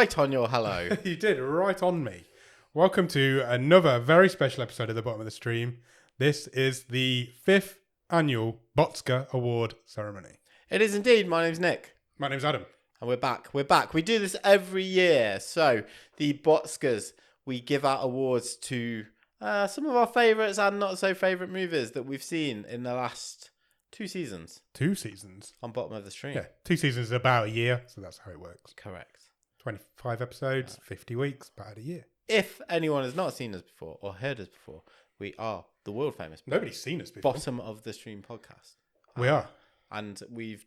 right on your hello. You did, right on me. Welcome to another very special episode of The Bottom of the Stream. This is the 5th annual BOTSCAR Award ceremony. It is indeed. My name's Nick. My name's Adam. And we're back. We're back. We do this every year. So, the BOTSCARs, we give out awards to some of our favourites and not so favourite movies that we've seen in the last 2 seasons. 2 seasons? On Bottom of the Stream. Yeah, 2 seasons is about a year, so that's how it works. Correct. 25 episodes, 50 weeks, about a year. If anyone has not seen us before or heard us before, we are the world famous Nobody's seen us before. Bottom of the Stream podcast. We are. And we've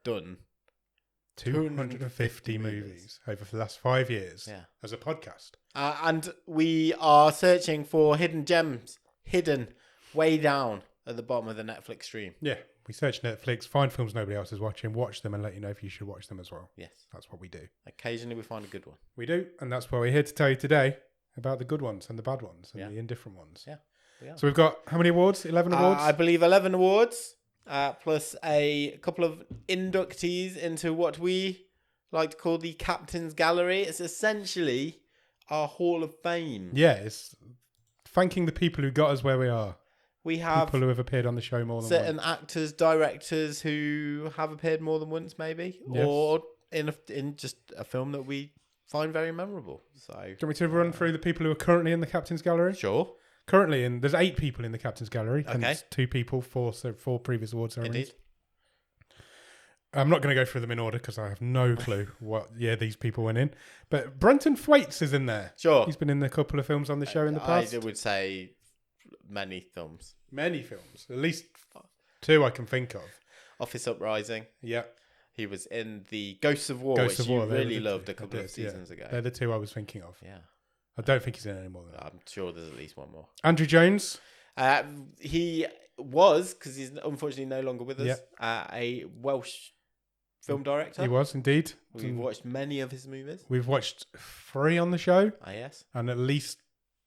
done 250 movies over the last 5 years as a podcast. And we are searching for hidden gems, hidden way down at the bottom of the Netflix stream. Yeah, we search Netflix, find films nobody else is watching, watch them and let you know if you should watch them as well. Yes. That's what we do. Occasionally we find a good one. We do, and that's why we're here to tell you today about the good ones and the bad ones and the indifferent ones. Yeah, we are. So we've got how many awards? 11 awards? I believe 11 awards, plus a couple of inductees into what we like to call the Captain's Gallery. It's essentially our Hall of Fame. Yeah, it's thanking the people who got us where we are. We have people who have appeared on the show more than certain once. actors, directors who have appeared more than once, maybe, Yes. or in just a film that we find very memorable. So, do you want me to run through the people who are currently in the Captain's Gallery? Sure. Currently, there's 8 people in the Captain's Gallery. Okay. And it's 2 people, 4 previous award ceremonies. Indeed. I'm not going to go through them in order because I have no clue what year these people went in. But Brenton Thwaites is in there. Sure. He's been in a couple of films on the show in the past. I would say many films. Many films. At least 2 I can think of. Office Uprising. Yeah. He was in the Ghosts of War, Ghosts which of War, you really loved a couple of seasons ago. They're the 2 I was thinking of. Yeah. I don't think he's in any more than that. I'm sure there's at least one more. Andrew Jones. He was, because he's unfortunately no longer with us, a Welsh film director. He was, indeed. We've watched many of his movies. We've watched 3 on the show. Yes. And at least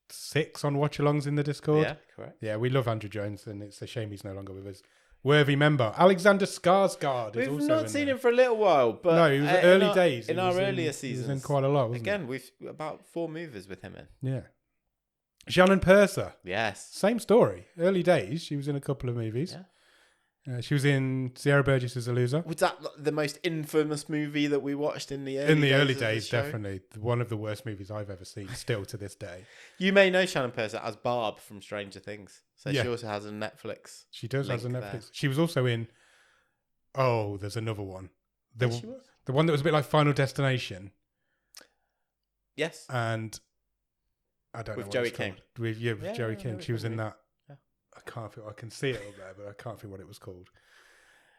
6 on watch-alongs in the Discord. Yeah, correct. Yeah, we love Andrew Jones, and it's a shame he's no longer with us. Worthy member. Alexander Skarsgård is also in We've not there. seen him for a little while, but no, he was early days. In our earlier seasons. He was in quite a lot, wasn't Again, we've about 4 movies with him in. Yeah. Shannon Purser. Yes. Same story. Early days, she was in a couple of movies. Yeah. She was in Sierra Burgess as a Loser. Was that the most infamous movie that we watched in the early days? In the early of days, the show? definitely. One of the worst movies I've ever seen, still to this day. You may know Shannon Purser as Barb from Stranger Things. So Yeah. she also has a Netflix. She does has a link Netflix. there. She was also in... Oh, there's another one. She was? The one that was a bit like Final Destination. Yes. And I don't know With what Joey it's called. King. With Joey King. She was in that. Yeah. I can see it up there, but I can't think what it was called.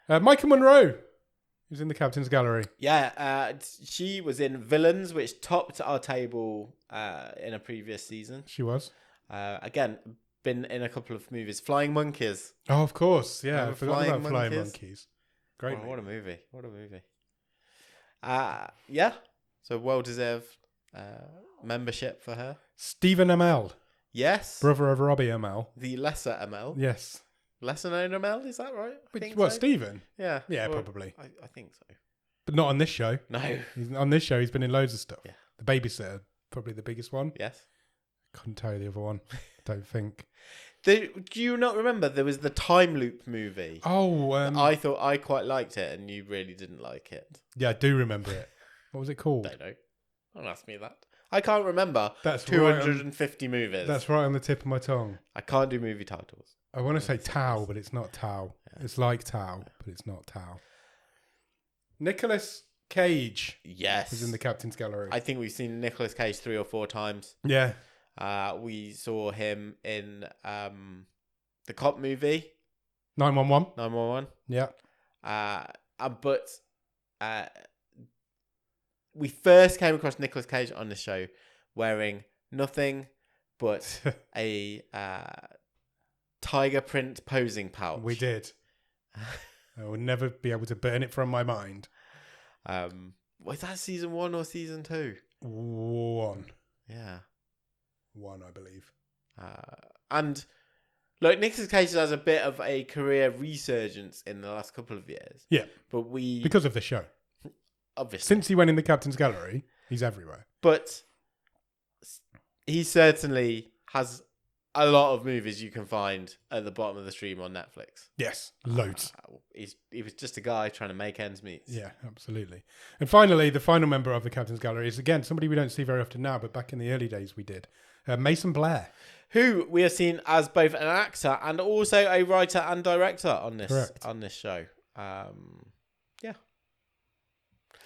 Michael Monroe. He was in the Captain's Gallery. Yeah, she was in Villains, which topped our table in a previous season. She was. Again, been in a couple of movies. Flying Monkeys. Oh, of course. Yeah, Remember I forgot Flying about Flying Monkeys? Monkeys. Great. Oh, what a movie. What a movie. Yeah. So well-deserved membership for her. Stephen Amell. Yes. Brother of Robbie Amell. The lesser ML. Yes. Lesser known ML, is that right? I think What, so. Stephen? Yeah. Yeah, Well, probably. I think so. But not on this show. No. On this show, he's been in loads of stuff. Yeah. The Babysitter, probably the biggest one. Yes. Couldn't tell you the other one. Don't think. Do you not remember there was the Time Loop movie? Oh, I thought I quite liked it and you really didn't like it. yeah, I do remember it. What was it called? Don't know. Don't ask me that. I can't remember. That's 250 movies. That's right on the tip of my tongue. I can't do movie titles. I want to say Tau, but it's not Tau. Yeah. It's like Tau, but it's not Tau. Nicolas Cage Yes. was in the Captain's Gallery. I think we've seen Nicolas Cage 3 or 4 times. Yeah. We saw him in the cop movie 911. 911. Yeah. But we first came across Nicolas Cage on the show wearing nothing but a tiger print posing pouch. We did. I will never be able to burn it from my mind. Was that season 1 or season 2? 1. Yeah. 1, I believe. And look, Nicolas Cage has a bit of a career resurgence in the last couple of years. Yeah. But Because of the show. obviously. Since he went in the Captain's Gallery, He's everywhere. But he certainly has a lot of movies you can find at the bottom of the stream on Netflix. Yes, loads. He was just a guy trying to make ends meet. Yeah, absolutely. And finally, the final member of the Captain's Gallery is, again, somebody we don't see very often now, but back in the early days we did. Mason Blair. Who we have seen as both an actor and also a writer and director on this show. Yeah.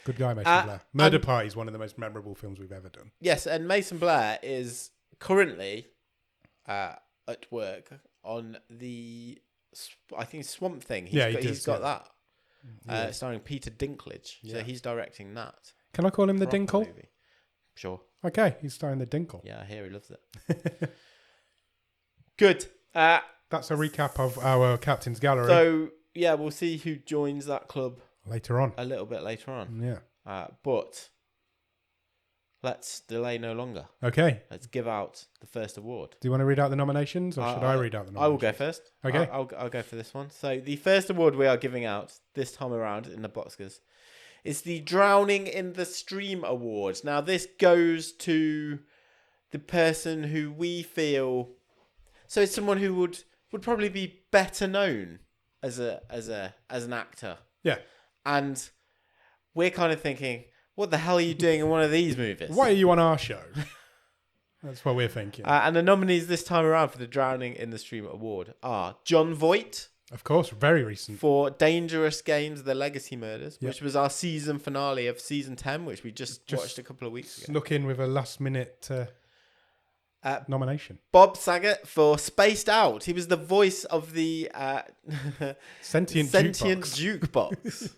Good guy, Mason Blair. Murder Party is one of the most memorable films we've ever done. Yes, and Mason Blair is currently at work on the, I think, Swamp Thing. He's got that. Starring Peter Dinklage. Yeah. So he's directing that. Can I call him the Dinkle? Movie. Sure. Okay, he's starring the Dinkle. Yeah, I hear he loves it. Good. That's a recap of our Captain's Gallery. So, yeah, we'll see who joins that club later on. A little bit later on. Yeah. But let's delay no longer. Okay. Let's give out the first award. Do you want to read out the nominations, or should I read out the nominations? I will go first. Okay. I'll go for this one. So the first award we are giving out this time around in the BOTSCARS is the Drowning in the Stream Award. Now, this goes to the person who we feel... So it's someone who would probably be better known as an actor. Yeah. And we're kind of thinking, what the hell are you doing in one of these movies? Why are you on our show? That's what we're thinking. And the nominees this time around for the Drowning in the Stream Award are Jon Voight. Of course, very recent. For Dangerous Games, The Legacy Murders, which was our season finale of season 10, which we just watched a couple of weeks ago. Snuck in with a last-minute nomination. Bob Saget for Spaced Out. He was the voice of the sentient jukebox.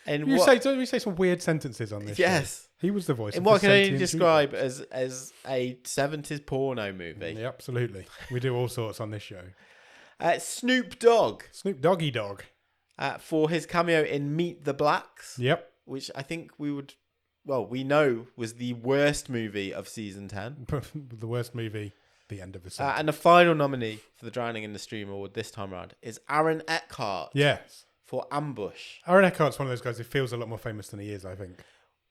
And we say some weird sentences on this show. He was the voice in of what the can only sentient describe jukebox. as a 70s porno movie. Yeah, absolutely. We do all sorts on this show. Snoop Dogg. Snoop Doggy Dog. For his cameo in Meet the Blacks. Yep. Which I think we know was the worst movie of season 10. The worst movie, the end of the season. And the final nominee for the Drowning in the Stream Award this time around is Aaron Eckhart. Yes. For Ambush. Aaron Eckhart's one of those guys who feels a lot more famous than he is, I think.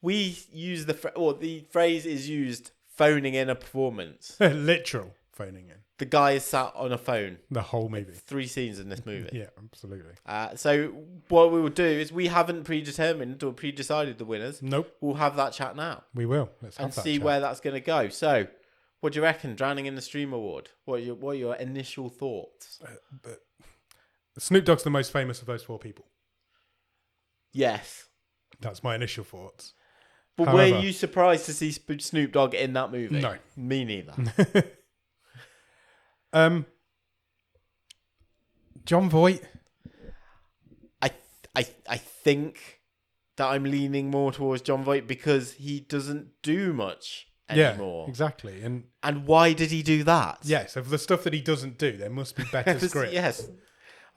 We use the phrase is used phoning in a performance. Literal phoning in. The guy is sat on a phone. The whole movie. 3 scenes in this movie. Yeah, absolutely. So what we will do is we haven't predetermined or pre-decided the winners. Nope. We'll have that chat now. We will. Let's have and that see chat. Where that's going to go. So, what do you reckon? Drowning in the Stream Award. What are your initial thoughts? Snoop Dogg's the most famous of those 4 people. Yes. That's my initial thoughts. But were you surprised to see Snoop Dogg in that movie? No. Me neither. Jon Voight. I think that I'm leaning more towards Jon Voight because he doesn't do much anymore. Yeah, exactly. And why did he do that? Yes, of the stuff that he doesn't do, there must be better scripts. Yes.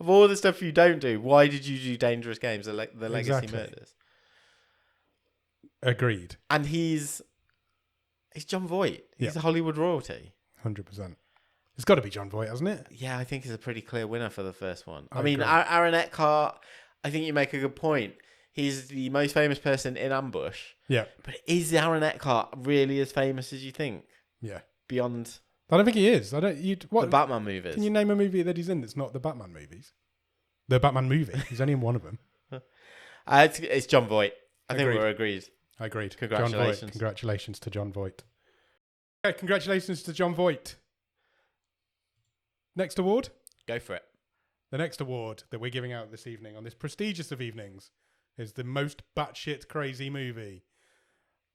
Of all the stuff you don't do, why did you do Dangerous Games, the Legacy Murders? Agreed. And he's Jon Voight. He's a Hollywood royalty. 100%. It's got to be Jon Voight, hasn't it? Yeah, I think he's a pretty clear winner for the first one. I mean, Aaron Eckhart, I think you make a good point. He's the most famous person in Ambush. Yeah. But is Aaron Eckhart really as famous as you think? Yeah. Beyond... I don't think he is. The Batman movies. Can you name a movie that he's in that's not the Batman movies? The Batman movie. He's only in one of them. It's Jon Voight. I think we're agreed. Agreed. Congratulations. Jon Voight. Congratulations to Jon Voight. Okay, congratulations to Jon Voight. Next award? Go for it. The next award that we're giving out this evening on this prestigious of evenings is the most batshit crazy movie.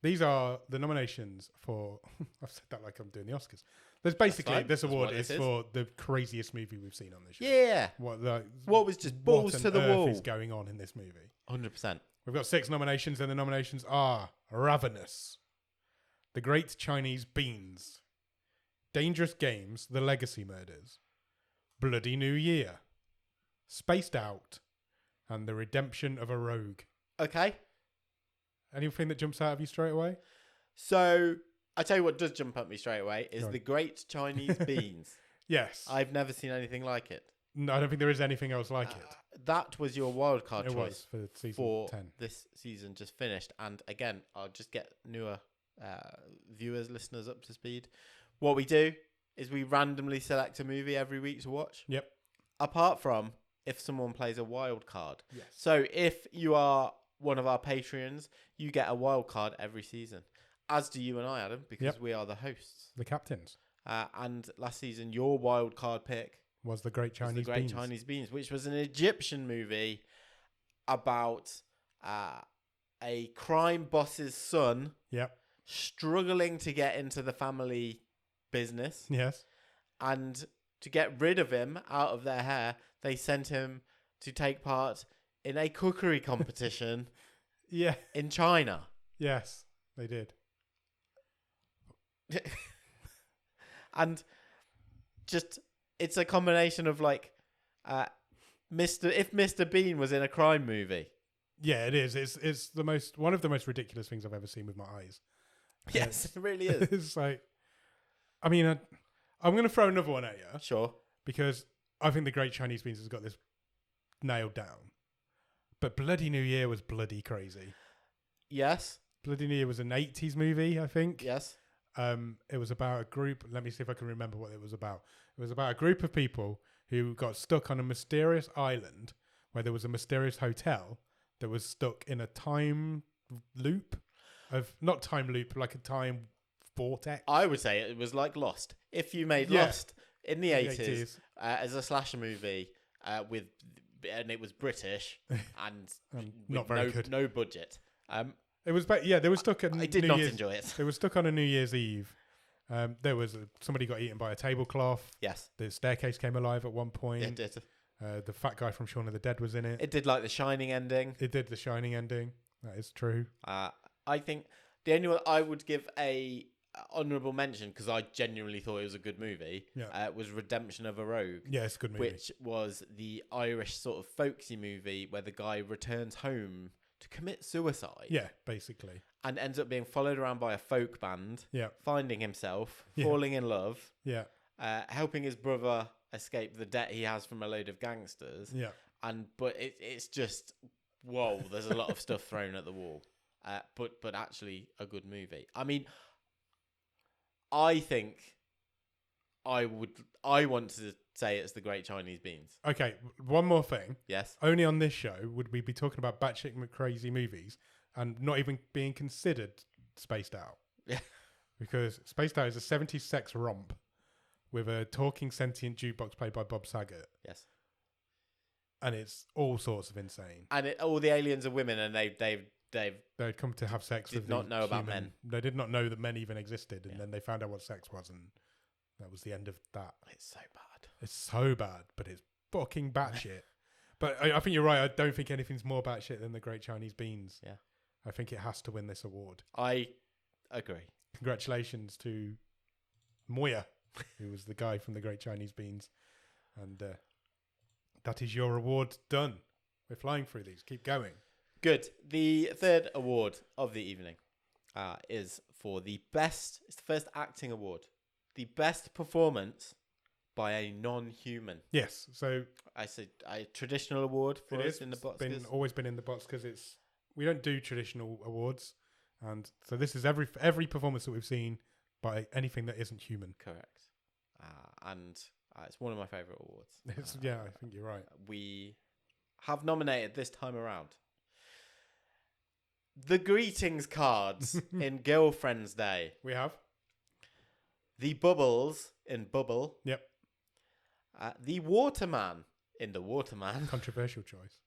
These are the nominations for... I've said that like I'm doing the Oscars. There's basically... This award is for the craziest movie we've seen on this show. Yeah. What was just balls to the wall? What is going on in this movie? 100%. We've got 6 nominations, and the nominations are Ravenous, The Great Chinese Beans, Dangerous Games, The Legacy Murders, Bloody New Year, Spaced Out, and The Redemption of a Rogue. Okay. Anything that jumps out of you straight away? So, I tell you what does jump at me straight away is The Great Chinese Beans. Yes. I've never seen anything like it. No, I don't think there is anything else like it. that was your wild card It choice was for season for 10. this season just finished. And again, I'll just get newer viewers, listeners up to speed. What we do is we randomly select a movie every week to watch. Yep. Apart from if someone plays a wild card. Yes. So if you are one of our Patreons, you get a wild card every season. As do you and I, Adam, because we are the hosts. The captains. And last season, your wild card pick Was The Great Chinese Beans. Chinese Beans, which was an Egyptian movie about a crime boss's son Yep. struggling to get into the family business. Yes. And to get rid of him out of their hair, they sent him to take part in a cookery competition Yeah. in China. Yes, they did. And just, it's a combination of like, if Mr. Bean was in a crime movie. Yeah, it is. It's one of the most ridiculous things I've ever seen with my eyes. Yes, it really is. It's like, I mean, I'm going to throw another one at you Sure. because I think The Great Chinese Beans has got this nailed down. But Bloody New Year was bloody crazy. Yes. Bloody New Year was an 80s movie, I think. Yes. It was about a group. Let me see if I can remember what it was about. It was about a group of people who got stuck on a mysterious island where there was a mysterious hotel that was stuck in a time loop not time loop, like a time vortex. I would say it was like Lost. If you made Yeah. Lost in the 80s as a slasher movie and it was British and not with very good. No budget. It was, they were stuck at. I did not enjoy it. They were stuck on a New Year's Eve. There was somebody got eaten by a tablecloth. Yes. The staircase came alive at one point. It did. The fat guy from Shaun of the Dead was in it. It did like the Shining ending. It did the Shining ending. That is true. I think the only one I would give a honourable mention, because I genuinely thought it was a good movie, was Redemption of a Rogue. Yeah, it's a good movie. Which was the Irish sort of folksy movie where the guy returns home to commit suicide. Yeah, basically. And ends up being followed around by a folk band. Yeah. Finding himself, Yeah. falling in love. Yeah. Helping his brother escape the debt he has from a load of gangsters. Yeah. But it's just, whoa, there's a lot of stuff thrown at the wall. But actually a good movie. I mean, I think I want to say it's The Great Chinese Beans. Okay, one more thing. Yes. Only on this show would we be talking about batshit crazy movies and not even being considered Spaced Out. Yeah. Because Spaced Out is a 70s sex romp with a talking sentient jukebox played by Bob Saget. Yes. And it's all sorts of insane. And all the aliens are women, and they've They'd come to have sex with did not know about men. They did not know that men even existed, and then they found out what sex was, and that was the end of that. It's so bad. It's so bad, but it's fucking batshit. But I think you're right. I don't think anything's more batshit than The Great Chinese Beans. Yeah. I think it has to win this award. I agree. Congratulations to Moya, who was the guy from The Great Chinese Beans. And that is your award done. We're flying through these. Keep going. Good. The third award of the evening is for the best. It's the first acting award. The best performance by a non-human. Yes. So I said a traditional award for us in the BOTSCARS. Always been in the box because we don't do traditional awards, and so this is every performance that we've seen by anything that isn't human. Correct. And it's one of my favourite awards. Yeah, I think you're right. We have nominated this time around the greetings cards in Girlfriend's Day. We have the bubbles in Bubble. Yep. The Waterman in The Waterman. Controversial choice.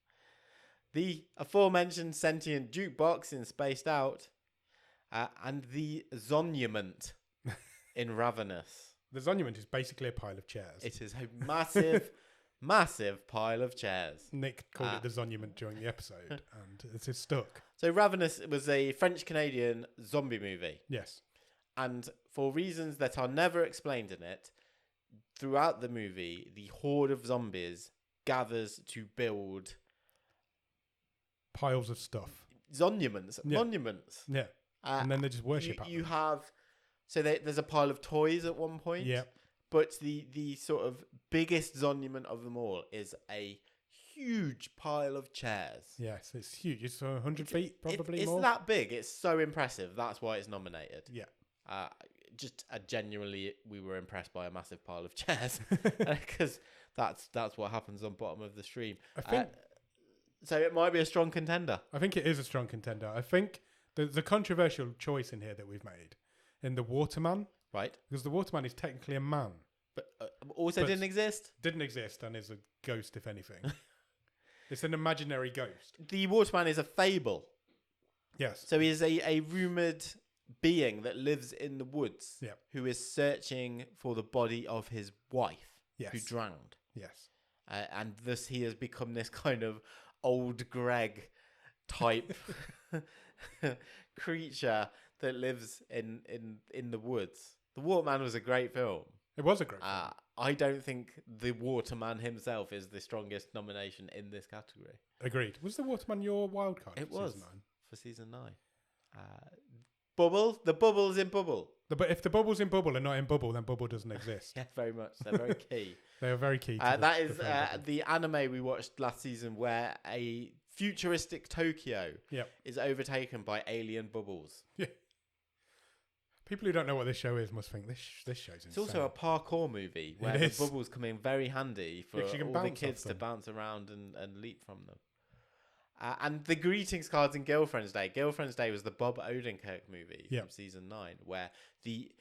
The aforementioned sentient jukebox in Spaced Out. And the Zonument in Ravenous. The Zonument is basically a pile of chairs. It is a massive, massive pile of chairs. Nick called it the Zonument during the episode, and it is stuck. So Ravenous was a French-Canadian zombie movie. Yes. And for reasons that are never explained in it, throughout the movie, the horde of zombies gathers to build piles of stuff. Zonuments, monuments. Yeah. And then they just worship at you them. have, so there's a pile of toys at one point. Yeah. But the sort of biggest zonument of them all is a huge pile of chairs. Yes, it's huge. It's 100 feet, probably it's more. that big. It's so impressive. That's why it's nominated. Yeah. Genuinely, we were impressed by a massive pile of chairs because that's what happens on bottom of the stream. I think so. It might be a strong contender. I think it is a strong contender. I think the controversial choice in here that we've made in the Waterman, right? Because the Waterman is technically a man, but didn't exist. Didn't exist and is a ghost, if anything. It's an imaginary ghost. The Waterman is a fable. Yes. So he is a rumoured being that lives in the woods who is searching for the body of his wife who drowned. Yes. And thus he has become this kind of old Greg type creature that lives in the woods. The Waterman was a great film. It was a great film. I don't think the Waterman himself is the strongest nomination in this category. Agreed. Was the Waterman your wild card? It for was season 9? for season 9. Bubble, the bubble's in Bubble. But if the bubble's in Bubble and not in Bubble, then Bubble doesn't exist. Yeah, very much. They're very key. They are very key. That is the anime we watched last season where a futuristic Tokyo is overtaken by alien bubbles. Yeah. People who don't know what this show is must think this show's insane. It's also a parkour movie where the bubbles come in very handy for all the kids to bounce around and leap from them. And the greetings cards in Girlfriend's Day. Girlfriend's Day was the Bob Odenkirk movie from season 9, where the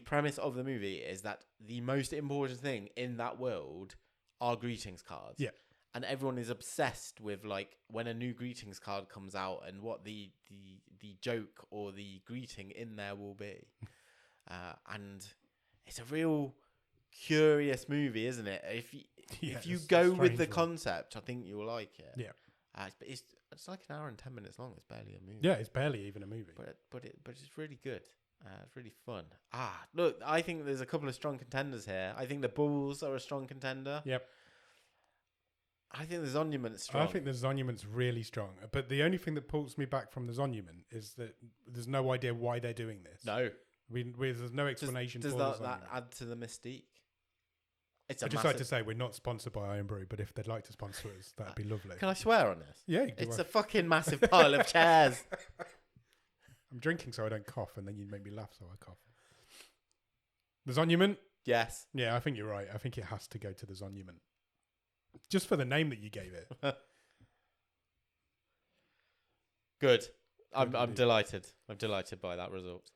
premise of the movie is that the most important thing in that world are greetings cards. Yeah. And everyone is obsessed with like when a new greetings card comes out and what the joke or the greeting in there will be. And it's a real curious movie, isn't it? If you go with the concept, I think you'll like it. Yeah. It's like an hour and 10 minutes long. It's barely a movie. Yeah, it's barely even a movie. But it's really good. It's really fun. Look, I think there's a couple of strong contenders here. I think the Bulls are a strong contender. Yep. I think the Zonument's strong. I think the Zonument's really strong. But the only thing that pulls me back from the Zonument is that there's no idea why they're doing this. No. There's no explanation does for that add to the mystique? I'd just like to say we're not sponsored by Iron Brew, but if they'd like to sponsor us, that'd be lovely. Can I swear on this? Yeah, it's a fucking massive pile of chairs. I'm drinking so I don't cough, and then you make me laugh so I cough. The Zonument? Yes. Yeah, I think you're right. I think it has to go to the Zonument. Just for the name that you gave it. Good. I'm delighted. I'm delighted by that result.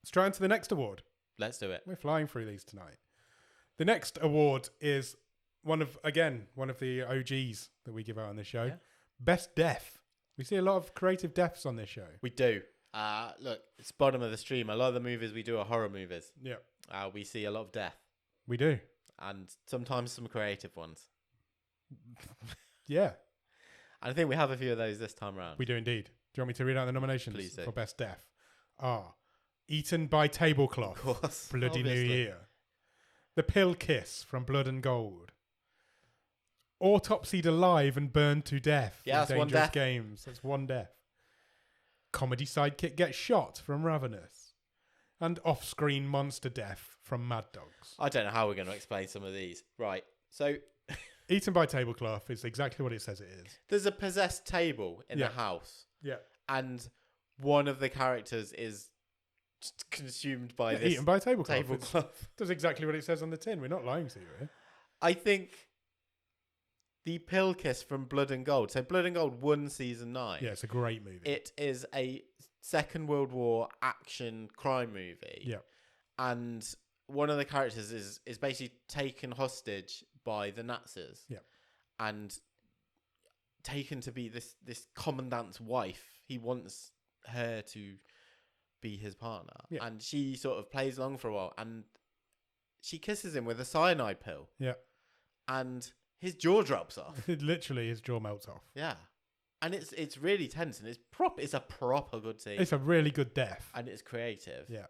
Straight on to the next award. Let's do it. We're flying through these tonight. The next award is one of the OGs that we give out on this show. Yeah. Best Death. We see a lot of creative deaths on this show. We do. Look, it's bottom of the stream. A lot of the movies we do are horror movies. Yeah. We see a lot of death. We do. And sometimes some creative ones. Yeah. And I think we have a few of those this time around. We do indeed. Do you want me to read out the nominations Please do. for Best Death? Eaten by Tablecloth. Of course. Bloody obviously. New Year. The Pill Kiss from Blood and Gold. Autopsied alive and burned to death. Yeah, that's Dangerous one death. Games. That's one death. Comedy sidekick gets shot from Ravenous. And off-screen monster death from Mad Dogs. I don't know how we're going to explain some of these. Right. So Eaten by Tablecloth is exactly what it says it is. There's a possessed table in the house. Yeah. And one of the characters is consumed by this Eaten by Tablecloth. tablecloth. That's exactly what it says on the tin. We're not lying to you here. I think the Pill Kiss from Blood and Gold. So Blood and Gold won season 9. Yeah, it's a great movie. It is a Second World War action crime movie. Yeah. And one of the characters is basically taken hostage by the Nazis. Yeah. And taken to be this commandant's wife. He wants her to be his partner. Yeah. And she sort of plays along for a while and she kisses him with a cyanide pill. Yeah. And his jaw drops off. Literally, his jaw melts off. Yeah. And it's really tense and it's a proper good scene. It's a really good death. And it's creative. Yeah.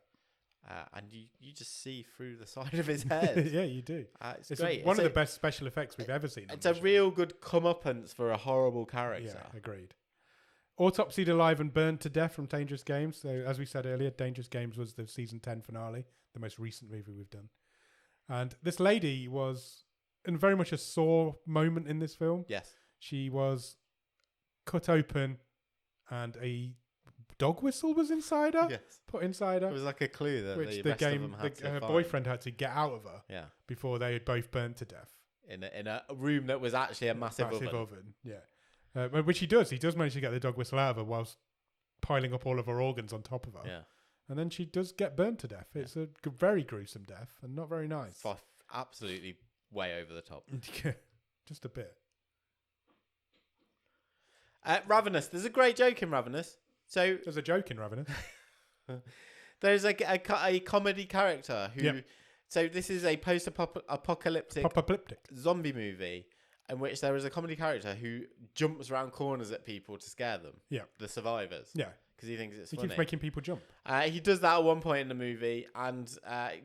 And you just see through the side of his head. Yeah, you do. It's great. One of the best special effects we've ever seen. It's a real good comeuppance for a horrible character. Yeah, agreed. Autopsied alive and burned to death from Dangerous Games. So, as we said earlier, Dangerous Games was the season 10 finale, the most recent movie we've done. And this lady was and very much a sore moment in this film. Yes. She was cut open, and a dog whistle was inside her. Yes. Put inside her. It was like a clue that Which the the rest of them had to her find. boyfriend had to get out of her Yeah. before they had both burnt to death. In a room that was actually a massive oven. Yeah. Which he does. He does manage to get the dog whistle out of her whilst piling up all of her organs on top of her. Yeah. And then she does get burnt to death. It's a very gruesome death and not very nice. Absolutely way over the top. Just a bit. Ravenous. There's a great joke in Ravenous. So There's a joke in Ravenous. there's a comedy character who. Yep. So this is a post-apocalyptic zombie movie in which there is a comedy character who jumps around corners at people to scare them. Yeah. The survivors. Yeah. Because he thinks it's He funny. keeps making people jump. He does that at one point in the movie, and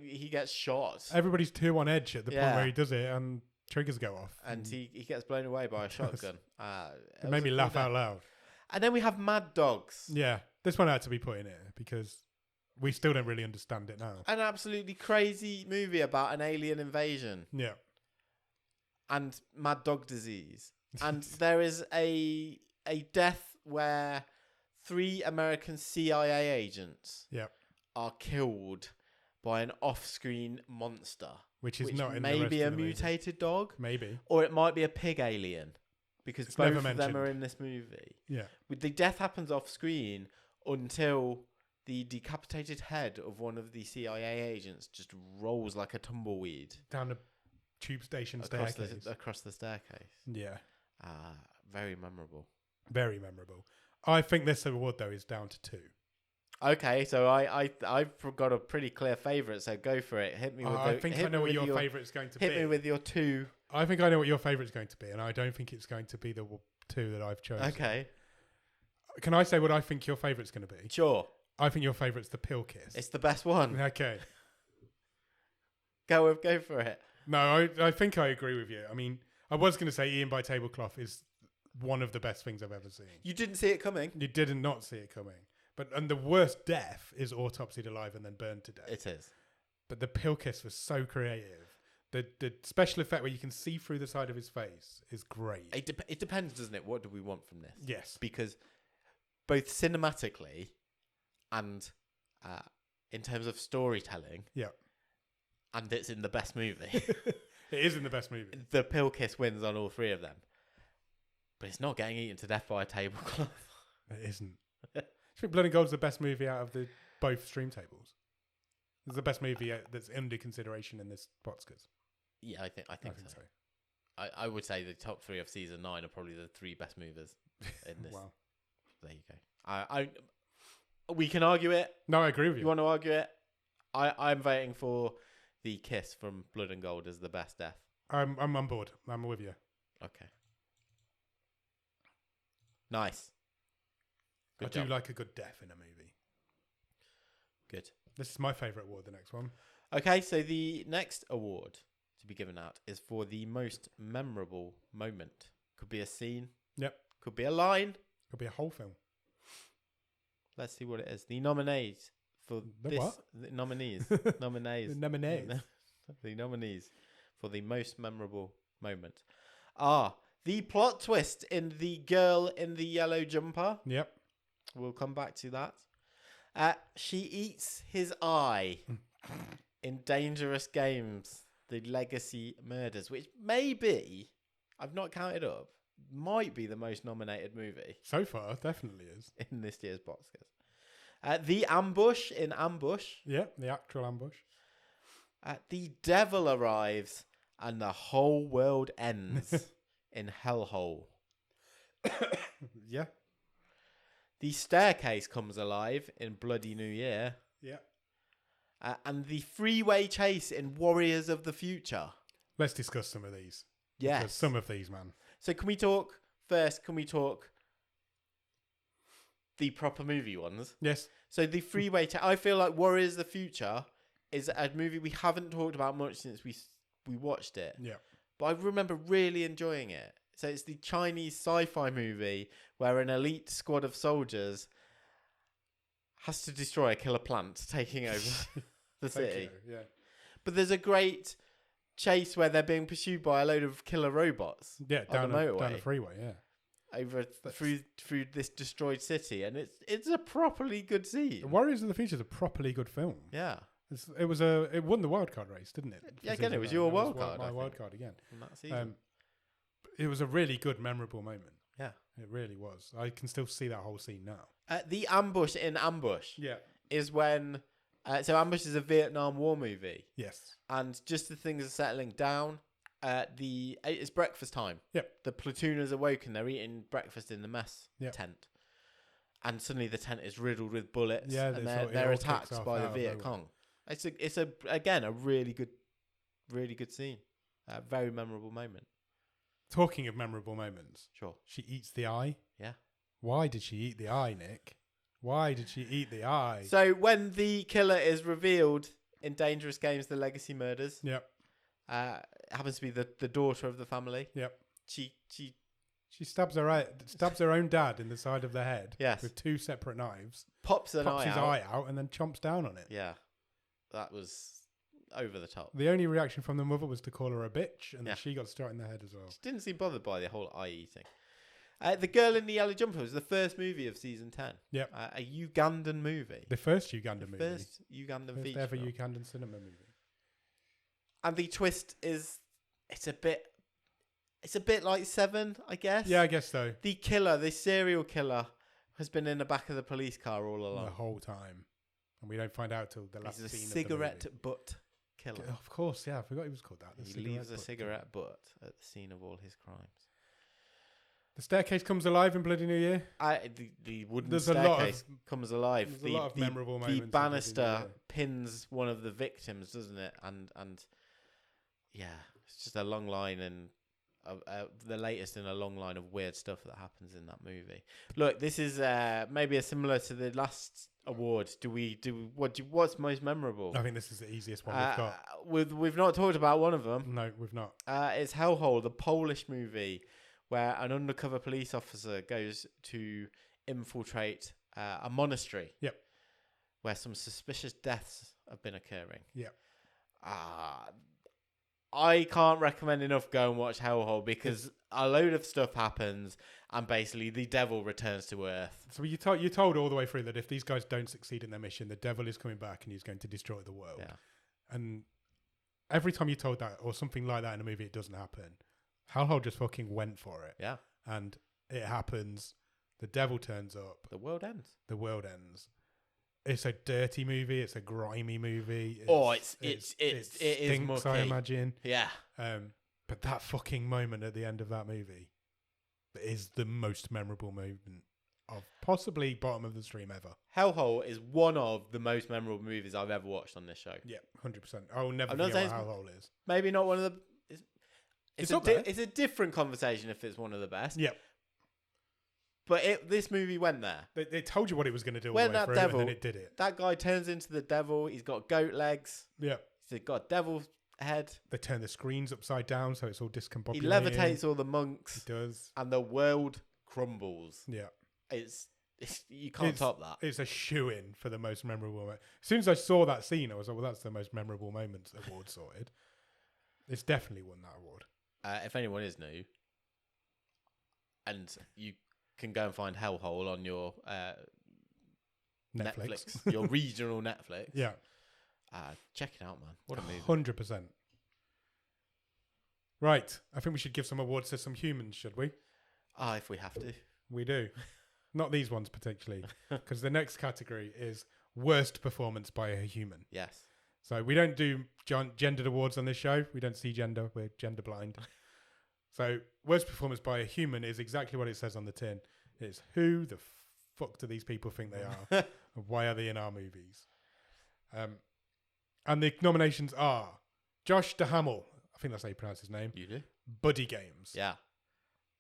he gets shot. Everybody's too on edge at the point Yeah. where he does it, and triggers go off. And he gets blown away by a shotgun. It made me laugh out loud. And then we have Mad Dogs. Yeah. This one had to be put in here because we still don't really understand it now. An absolutely crazy movie about an alien invasion Yeah. and mad dog disease. And there is a death where 3 American CIA agents Yeah. are killed by an off-screen monster. Which is which not in the may rest be a of the movie. mutated dog, Maybe. or it might be a pig alien, because It's both never of them mentioned. are in this movie. Yeah. With the death happens off-screen until the decapitated head of one of the CIA agents just rolls like a tumbleweed Down the tube station across staircase. the staircase. Yeah. Very memorable. Very memorable. I think this award, though, is down to 2. Okay, so I've got a pretty clear favourite, so go for it. Hit me with I think I know what your favourite is going to be. Hit me with your 2. I think I know what your favourite is going to be, and I don't think it's going to be the 2 that I've chosen. Okay. Can I say what I think your favourite is going to be? Sure. I think your favourite's the pill kiss. It's the best one. Okay. Go for it. No, I think I agree with you. I mean, I was going to say Ian by Tablecloth is one of the best things I've ever seen. You didn't see it coming. You did not see it coming. And the worst death is autopsied alive and then burned to death. It is. But the pill kiss was so creative. The special effect where you can see through the side of his face is great. It depends, doesn't it? What do we want from this? Yes. Because both cinematically and in terms of storytelling, Yeah. and it's in the best movie, It is in the best movie. the pill kiss wins on all 3 of them. But it's not getting eaten to death by a tablecloth. It isn't. I think Blood and Gold's the best movie out of the both stream tables. It's the best movie that's under consideration in this BOTSCARS. Yeah, I think so. I would say the top 3 of season 9 are probably the 3 best movies in this. Wow. There you go. We can argue it. No, I agree with you. You want to argue it? I'm voting for the kiss from Blood and Gold as the best death. I'm on board. I'm with you. Okay. Nice. I do like a good death in a movie. Good. This is my favourite award, the next one. Okay, so the next award to be given out is for the most memorable moment. Could be a scene. Yep. Could be a line. Could be a whole film. Let's see what it is. The nominees for The this. what? The nominees. nominees. The nominees. The nominees for the most memorable moment are the plot twist in The Girl in the Yellow Jumper. Yep. We'll come back to that. She eats his eye in Dangerous Games, The Legacy Murders, which may be, I've not counted up, might be the most nominated movie So far, definitely is. in this year's BOTSCARS. The Ambush in Ambush. Yeah, the actual ambush. The Devil Arrives and the Whole World Ends in Hellhole. Yeah. The Staircase Comes Alive in Bloody New Year. Yeah. And the Freeway Chase in Warriors of the Future. Let's discuss some of these. Yes. Because some of these, man. So can we talk the proper movie ones? Yes. So the Freeway Chase, I feel like Warriors of the Future is a movie we haven't talked about much since we watched it. Yeah. But I remember really enjoying it. So it's the Chinese sci-fi movie where an elite squad of soldiers has to destroy a killer plant taking over the city. Okay, yeah. But there's a great chase where they're being pursued by a load of killer robots. Yeah, on the motorway. down the freeway. Yeah, Over through this destroyed city, and it's a properly good scene. Warriors of the Future is a properly good film. Yeah, It won the wildcard race, didn't it? Yeah, again, it was your wild card. My wild card again. From that season. It was a really good, memorable moment. Yeah, it really was. I can still see that whole scene now. The ambush in Ambush. Yeah, is when. So Ambush is a Vietnam War movie. Yes, and just as things are settling down, it's breakfast time. Yep. The platoon has awoken. They're eating breakfast in the mess tent, and suddenly the tent is riddled with bullets. Yeah, and they're attacked by the Viet Cong. It's again a really good scene. A very memorable moment. Talking of memorable moments, Sure. she eats the eye. Yeah. Why did she eat the eye, Nick? Why did she eat the eye? So when the killer is revealed in Dangerous Games, The Legacy Murders. Yep. Happens to be the daughter of the family. Yep. She stabs her own dad in the side of the head. Yes. With 2 separate knives. pops his eye out and then chomps down on it. Yeah. That was over the top. The only reaction from the mother was to call her a bitch, and then Yeah. she got struck in the head as well. She didn't seem bothered by the whole eye eating. The Girl in the Yellow Jumper was the first movie of season 10. Yep. A Ugandan movie. The first Ugandan movie. First Ugandan First feature ever film. Ugandan cinema movie. And the twist is it's a bit like Seven, I guess. Yeah, I guess so. The killer, the serial killer, has been in the back of the police car all along. The whole time. And we don't find out till the last He's a scene cigarette of the butt killer. movie. Of course, yeah. I forgot he was called that. He leaves a cigarette butt at the scene of all his crimes. The staircase comes alive in Bloody New Year. The wooden There's staircase comes alive. There's a lot of memorable moments The in Bloody New banister Year. pins one of the victims, doesn't it? And yeah, it's just a long line and the latest in a long line of weird stuff that happens in that movie. Look, this is maybe a similar to the last award. What's most memorable? I think this is the easiest one we've got. We've not talked about one of them. No, we've not. It's Hellhole, the Polish movie, where an undercover police officer goes to infiltrate a monastery. Yep. Where some suspicious deaths have been occurring. Yep. I can't recommend enough go and watch Hellhole because a load of stuff happens and basically the devil returns to Earth. So you're told all the way through that if these guys don't succeed in their mission, the devil is coming back and he's going to destroy the world. Yeah. And every time you're told that or something like that in a movie, it doesn't happen. Hellhole just fucking went for it. Yeah. And it happens. The devil turns up. The world ends. The world ends. It's a dirty movie. It's a grimy movie. It stinks, is mucky. I imagine. Yeah. But that fucking moment at the end of that movie is the most memorable moment of possibly bottom of the stream ever. Hellhole is one of the most memorable movies I've ever watched on this show. Yeah, 100%. I will never I'm not forget saying what Hellhole is. Maybe not one of the. It's up there. It's a different conversation if it's one of the best. Yep. But this movie went there. They told you what it was going to do all When the way that through, devil, and then it did it. That guy turns into the devil. He's got goat legs. Yeah. He's got a devil head. They turn the screens upside down so it's all discombobulated. He levitates all the monks. He does. And the world crumbles. Yeah. It's you can't top that. It's a shoo-in for the most memorable moment. As soon as I saw that scene, I was like, well, that's the most memorable moments award sorted. It's definitely won that award. If anyone is new, and you can go and find Hellhole on your Netflix, your regional Netflix. Yeah. Check it out, man. What a movie. 100%. Right. I think we should give some awards to some humans, should we? If we have to. We do. Not these ones particularly, because the next category is worst performance by a human. Yes. So we don't do gendered awards on this show. We don't see gender. We're gender blind. So worst performance by a human is exactly what it says on the tin. It's who the fuck do these people think they are? And why are they in our movies? And the nominations are Josh DeHamel. I think that's how you pronounce his name. You do? Buddy Games. Yeah.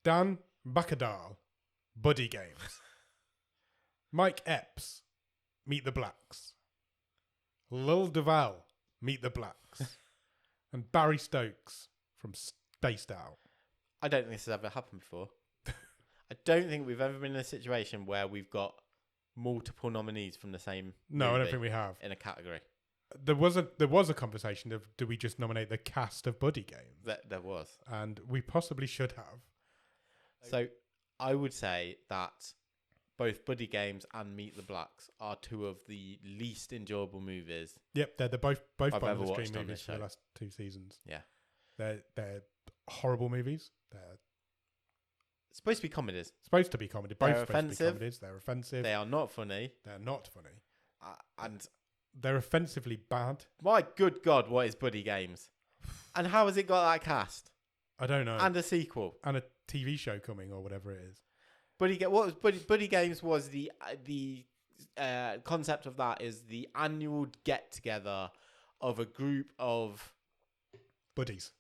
Dan Bakadal. Buddy Games. Mike Epps. Meet the Blacks. Lil Duval. Meet the Blacks. And Barry Stokes from Spaced Out. I don't think this has ever happened before. I don't think we've ever been in a situation where we've got multiple nominees from the same No, I don't movie think we have. in a category. There was a conversation of do we just nominate the cast of Buddy Games, There was. and we possibly should have. So I would say that both Buddy Games and Meet the Blacks are two of the least enjoyable movies. Yep, they're both I've bottom ever of the watched stream on movies this for the show. last 2 seasons. Yeah. They're horrible movies. They're It's supposed to be comedies. supposed to be comedy. Both They're supposed to be offensive. comedies. They're offensive. They are not funny. They're not funny. And They're offensively bad. my good God, what is Buddy Games? And how has it got that cast? I don't know. And a sequel. And a TV show coming or whatever it is. Buddy Games was the concept of that is the annual get together of a group of Buddies.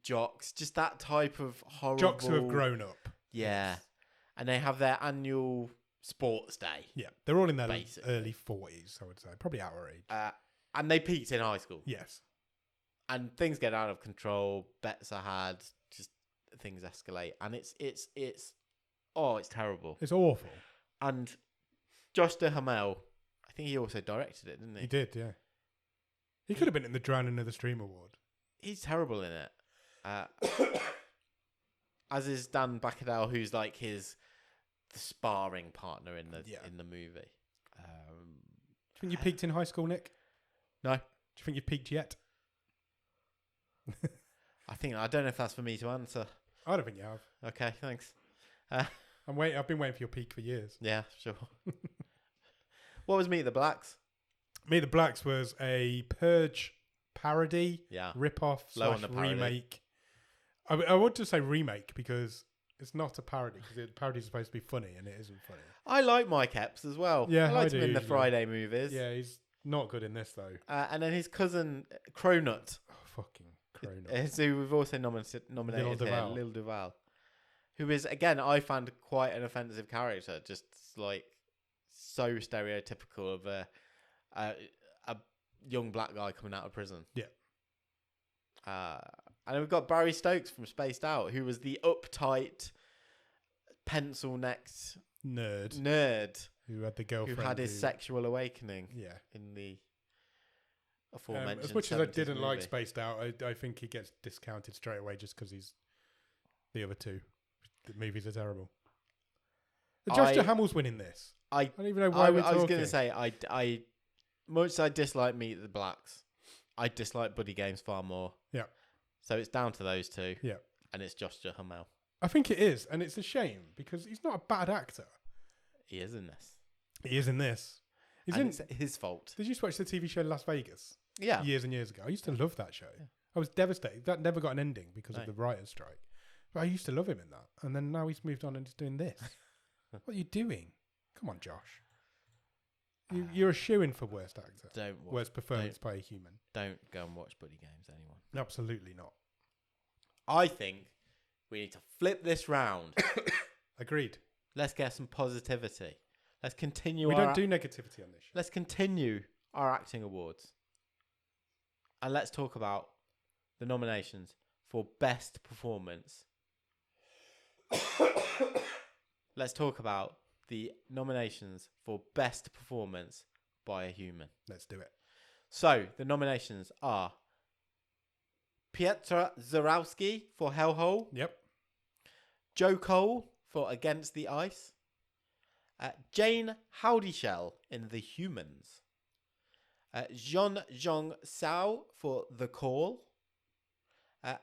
jocks, just that type of horrible Jocks who have grown up. Yeah, and they have their annual sports day. Yeah. They're all in their Basically. early 40s, I would say. Probably our age. And they peaked in high school. Yes. And things get out of control. Bets are had. Just things escalate, and it's terrible. It's awful. And Josh Duhamel, I think he also directed it, didn't he? He did, yeah. He could have been in the Drowning of the Stream Award. He's terrible in it. As is Dan Bacadel, who's like the sparring partner in the movie. Do you think you peaked in high school, Nick? No. Do you think you peaked yet? I don't know if that's for me to answer. I don't think you have. Okay, thanks. I've been waiting for your peak for years. Yeah, sure. What was Meet the Blacks? Meet the Blacks was a Purge parody, rip-off Low on the / parody. remake. I want to say remake because it's not a parody because the parody is supposed to be funny and it isn't funny. I like Mike Epps as well. Yeah, I liked I him do in the usually. Friday movies. Yeah, he's not good in this though. And then his cousin Cronut, Oh, fucking Cronut. who we've also nominated here, Duval. Lil Duval, who is again I found quite an offensive character, just like so stereotypical of a young black guy coming out of prison. Yeah. And we've got Barry Stokes from Spaced Out, who was the uptight, pencil-necked Nerd who had the girlfriend who had his sexual awakening. Yeah. In the aforementioned. As much as I 70s didn't like movie. Spaced Out, I think he gets discounted straight away just because he's the other two. The movies are terrible. Josh Duhamel's winning this. I don't even know why we're talking. I was going to say, I much as I dislike Meet the Blacks, I dislike Buddy Games far more. Yeah. So it's down to those two. Yeah. And it's Josh Duhamel. I think it is, and it's a shame because he's not a bad actor. He is in this. He is in this. It's his fault. Did you watch the TV show Las Vegas? Yeah. Years and years ago. I used to love that show. Yeah. I was devastated. That never got an ending because of the writer's strike. But I used to love him in that. And then now he's moved on and he's doing this. What are you doing? Come on, Josh. You're a shoo-in for worst actor. Worst performance by a human. Don't go and watch Buddy Games, anyone. Absolutely not. I think we need to flip this round. Agreed. Let's get some positivity. Let's continue. We don't do negativity on this show. Let's continue our acting awards. And let's talk about the nominations for best performance. Let's talk about the nominations for best performance by a human. Let's do it. So, the nominations are Pietra Zarowski for Hellhole. Yep. Joe Cole for Against the Ice. Jane Howdyshell in The Humans. Jean Jong Sao for The Call.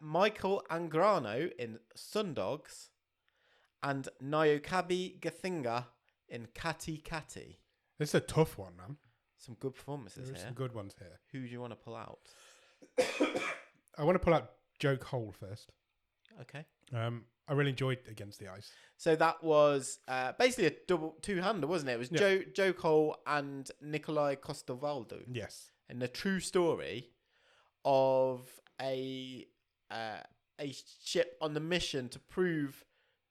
Michael Angrano in Sundogs. And Nyokabi Gathinga in Kati Kati. This is a tough one, man. Some good performances There are here. some good ones here. Who do you want to pull out? I want to pull out Joe Cole first. Okay. I really enjoyed Against the Ice. So that was basically a two-hander, wasn't it? It was Joe Cole and Nikolai Coster-Waldau. Yes. And the true story of a ship on the mission to prove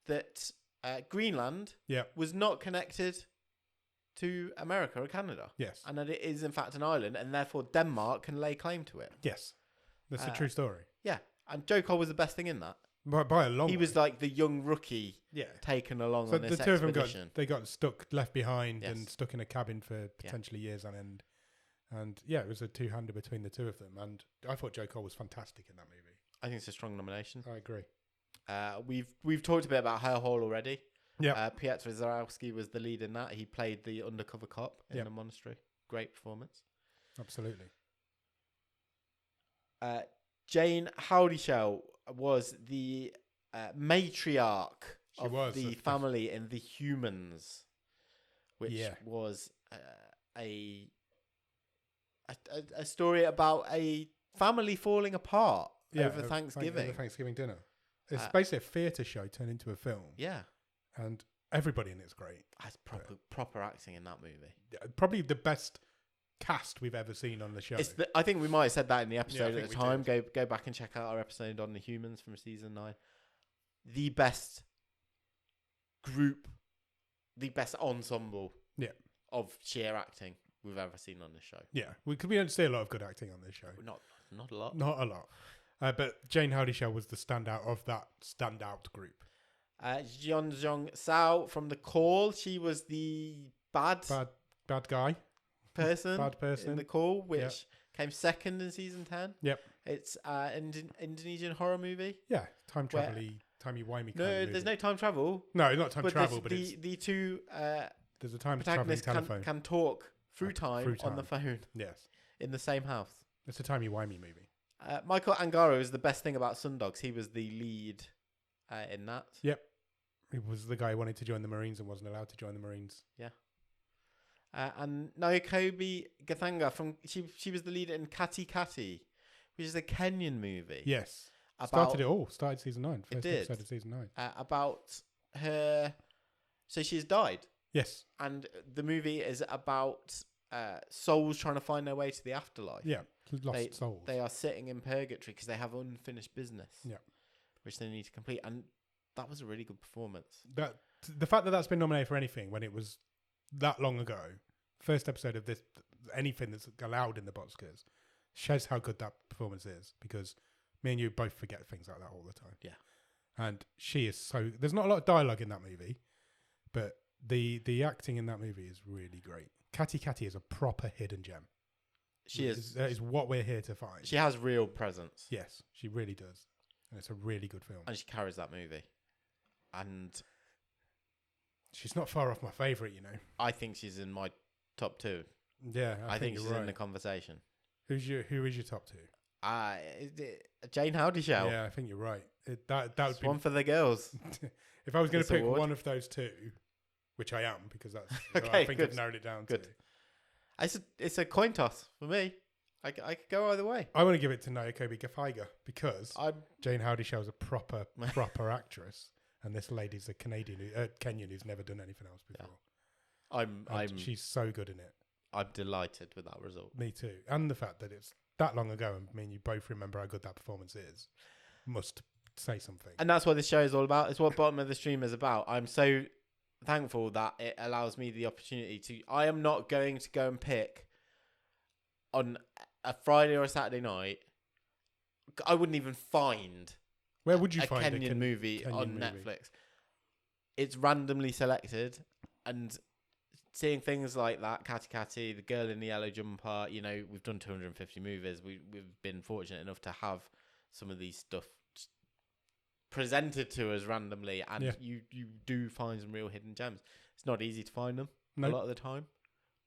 that Greenland was not connected to America or Canada. Yes. And that it is in fact an island, and therefore Denmark can lay claim to it. Yes. That's a true story. Yeah. And Joe Cole was the best thing in that. By a long He way. was like the young rookie taken along So on this the two of expedition. them got stuck, left behind Yes. and stuck in a cabin for potentially years on end. And yeah, it was a two-hander between the two of them. And I thought Joe Cole was fantastic in that movie. I think it's a strong nomination. I agree. We've talked a bit about Hell Hole already. Yeah. Piotr Zarowski was the lead in that. He played the undercover cop in the monastery. Great performance. Absolutely. Jane Howdyshell was the matriarch of the family in The Humans, which was a story about a family falling apart over Thanksgiving. Over Thanksgiving dinner. It's basically a theatre show turned into a film. Yeah. And everybody in it's great. That's proper acting in that movie. Probably the best cast we've ever seen on the show. I think we might have said that in the episode at the time. Go back and check out our episode on The Humans from season 9. The best group, the best ensemble of sheer acting we've ever seen on the show. Yeah, we don't see a lot of good acting on this show. Not a lot. Not a lot. But Jane Howdyshell was the standout of that standout group. Jeon Jong Sao from The Call. She was the bad guy. Bad person in The Call, which came second in season 10. Yep. It's an Indonesian horror movie. Yeah, timey-wimey. No, there's no time travel. No, not time travel, but the two there's a time traveling telephone. Can talk through time on the phone. Yes. In the same house. It's a timey-wimey movie. Michael Angaro is the best thing about Sundogs. He was the lead in that. Yep. He was the guy who wanted to join the Marines and wasn't allowed to join the Marines. Yeah. And Naokobi Gathanga she was the lead in Kati Kati, which is a Kenyan movie. Yes. Started season 9. First episode of season 9. About her. So she's died. Yes. And the movie is about souls trying to find their way to the afterlife. Yeah. Lost souls. They are sitting in purgatory because they have unfinished business. Yeah. Which they need to complete. And that was a really good performance. The fact that that's been nominated for anything when it was that long ago, first episode of this, anything that's allowed in the BOTSCARS, shows how good that performance is, because me and you both forget things like that all the time. Yeah. And she is there's not a lot of dialogue in that movie, but the acting in that movie is really great. Kati Kati is a proper hidden gem. She is. That is what we're here to find. She has real presence. Yes, she really does. And it's a really good film. And she carries that movie. And she's not far off my favourite, you know. I think she's in my top 2. Yeah, I think she's right. in the conversation. Who is your top 2? Jane Howdyshell. Yeah, I think you're right. That would be one for the girls. If I was going to pick one of those two, which I am, because that's I think I've narrowed it down to. It's a coin toss for me. I could go either way. I want to give it to Naokobi Gathaiga because Jane Howdyshell is a proper actress, and this lady's a Kenyan who's never done anything else before. She's so good in it. I'm delighted with that result. Me too, and the fact that it's that long ago, and me and you both remember how good that performance is, must say something. And that's what this show is all about. It's what Bottom of the Stream is about. I'm so thankful that it allows me the opportunity to. I am not going to go and pick on a Friday or a Saturday night. I wouldn't even find. Where would you find a Kenyan movie on Netflix? It's randomly selected, and seeing things like that, Kati Kati, The Girl in the Yellow Jumper. You know, we've done 250 movies. We've been fortunate enough to have some of these stuff presented to us randomly, and you do find some real hidden gems. It's not easy to find them a lot of the time,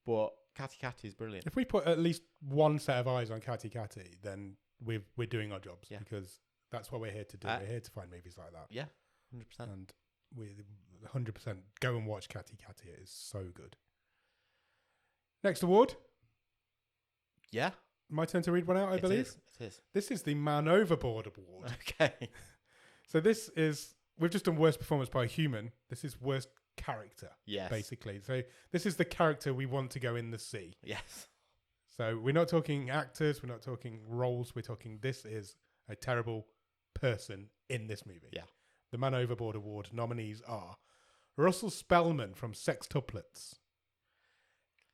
but Kati Kati is brilliant. If we put at least one set of eyes on Kati Kati, then we're doing our jobs, because that's what we're here to do. We're here to find movies like that. Yeah, 100%. And we 100% go and watch Kati Kati. It is so good. Next award. Yeah. My turn to read one out, I believe. It is. This is the Man Overboard Award. Okay. So this is, we've just done worst performance by a human. This is worst character, basically. So this is the character we want to go in the sea. Yes. So we're not talking actors, we're not talking roles, we're talking this is a terrible person in this movie. Yeah. The Man Overboard Award nominees are Russell Spellman from Sextuplets,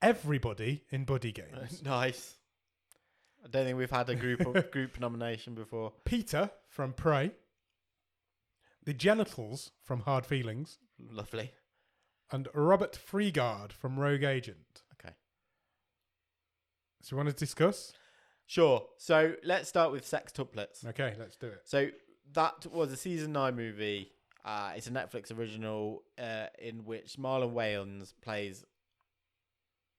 everybody in Buddy Games. Nice. I don't think we've had a group nomination before. Peter from Prey, the Genitals from Hard Feelings. Lovely. And Robert Freegard from Rogue Agent. Okay. So you want to discuss? Sure. So let's start with Sextuplets. Okay, let's do it. So that was a season 9 movie. It's a Netflix original in which Marlon Wayans plays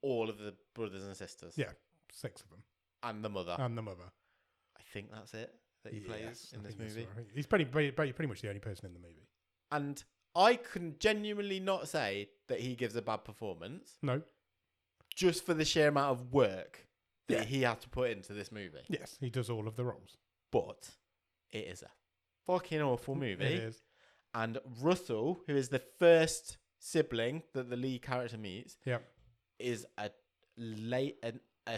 all of the brothers and sisters. Yeah, 6 of them. And the mother. I think that's it that he plays in this movie. Right. He's pretty much the only person in the movie. And I can genuinely not say that he gives a bad performance. No. Just for the sheer amount of work that he had to put into this movie. Yes, he does all of the roles. But it is a fucking awful movie. It is. And Russell, who is the first sibling that the lead character meets, is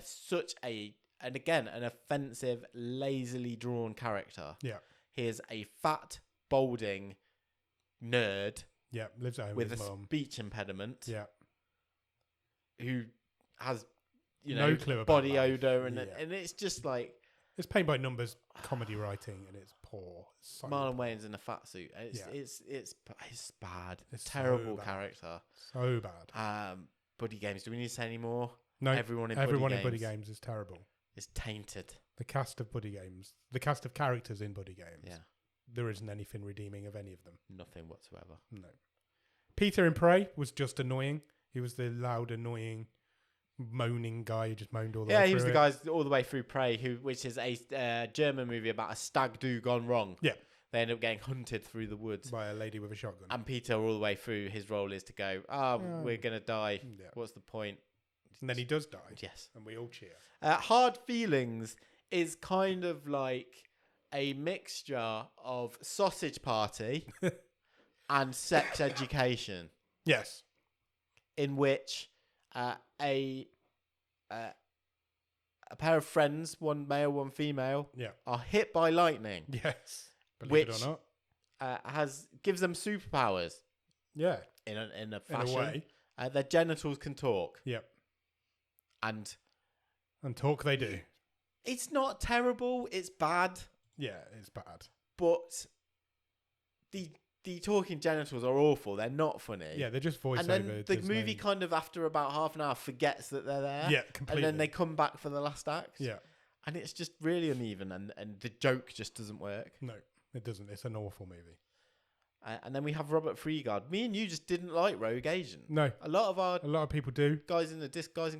such an offensive, lazily drawn character. Yeah. He is a fat, balding nerd. Yeah, lives at home with his a mum. speech impediment. Yeah. Who has, no clue about body life. odor and it's just like it's paint by numbers comedy writing and it's poor. So Marlon poor. Wayans in a fat suit. It's bad. It's terrible so bad. character. So bad. Buddy Games. Do we need to say any more? No. Everyone in Buddy Games is terrible. Is tainted. The cast of Buddy Games, the cast of characters in Buddy Games. Yeah. There isn't anything redeeming of any of them. Nothing whatsoever. No. Peter in Prey was just annoying. He was the loud, annoying, moaning guy who just moaned all the way through. Yeah, he was the guy all the way through Prey, which is a German movie about a stag do gone wrong. Yeah. They end up getting hunted through the woods. By a lady with a shotgun. And Peter, all the way through, his role is to go, we're going to die. Yeah. What's the point? And then he does die. Yes. And we all cheer. Hard Feelings is kind of like a mixture of Sausage Party and Sex Education. Yes. In which a pair of friends, one male, one female, are hit by lightning. Yes. Believe it or not. Gives them superpowers. Yeah. In a fashion. In a way. Their genitals can talk. Yep. And talk they do. It's not terrible. It's bad. Yeah, it's bad. But the talking genitals are awful. They're not funny. Yeah, they're just voiceover. And then the movie kind of, after about half an hour, forgets that they're there. Yeah, completely. And then they come back for the last act. Yeah. And it's just really uneven, and the joke just doesn't work. No, it doesn't. It's an awful movie. And then we have Robert Freegard. Me and you just didn't like Rogue Agent. No. A lot of people do. Guys and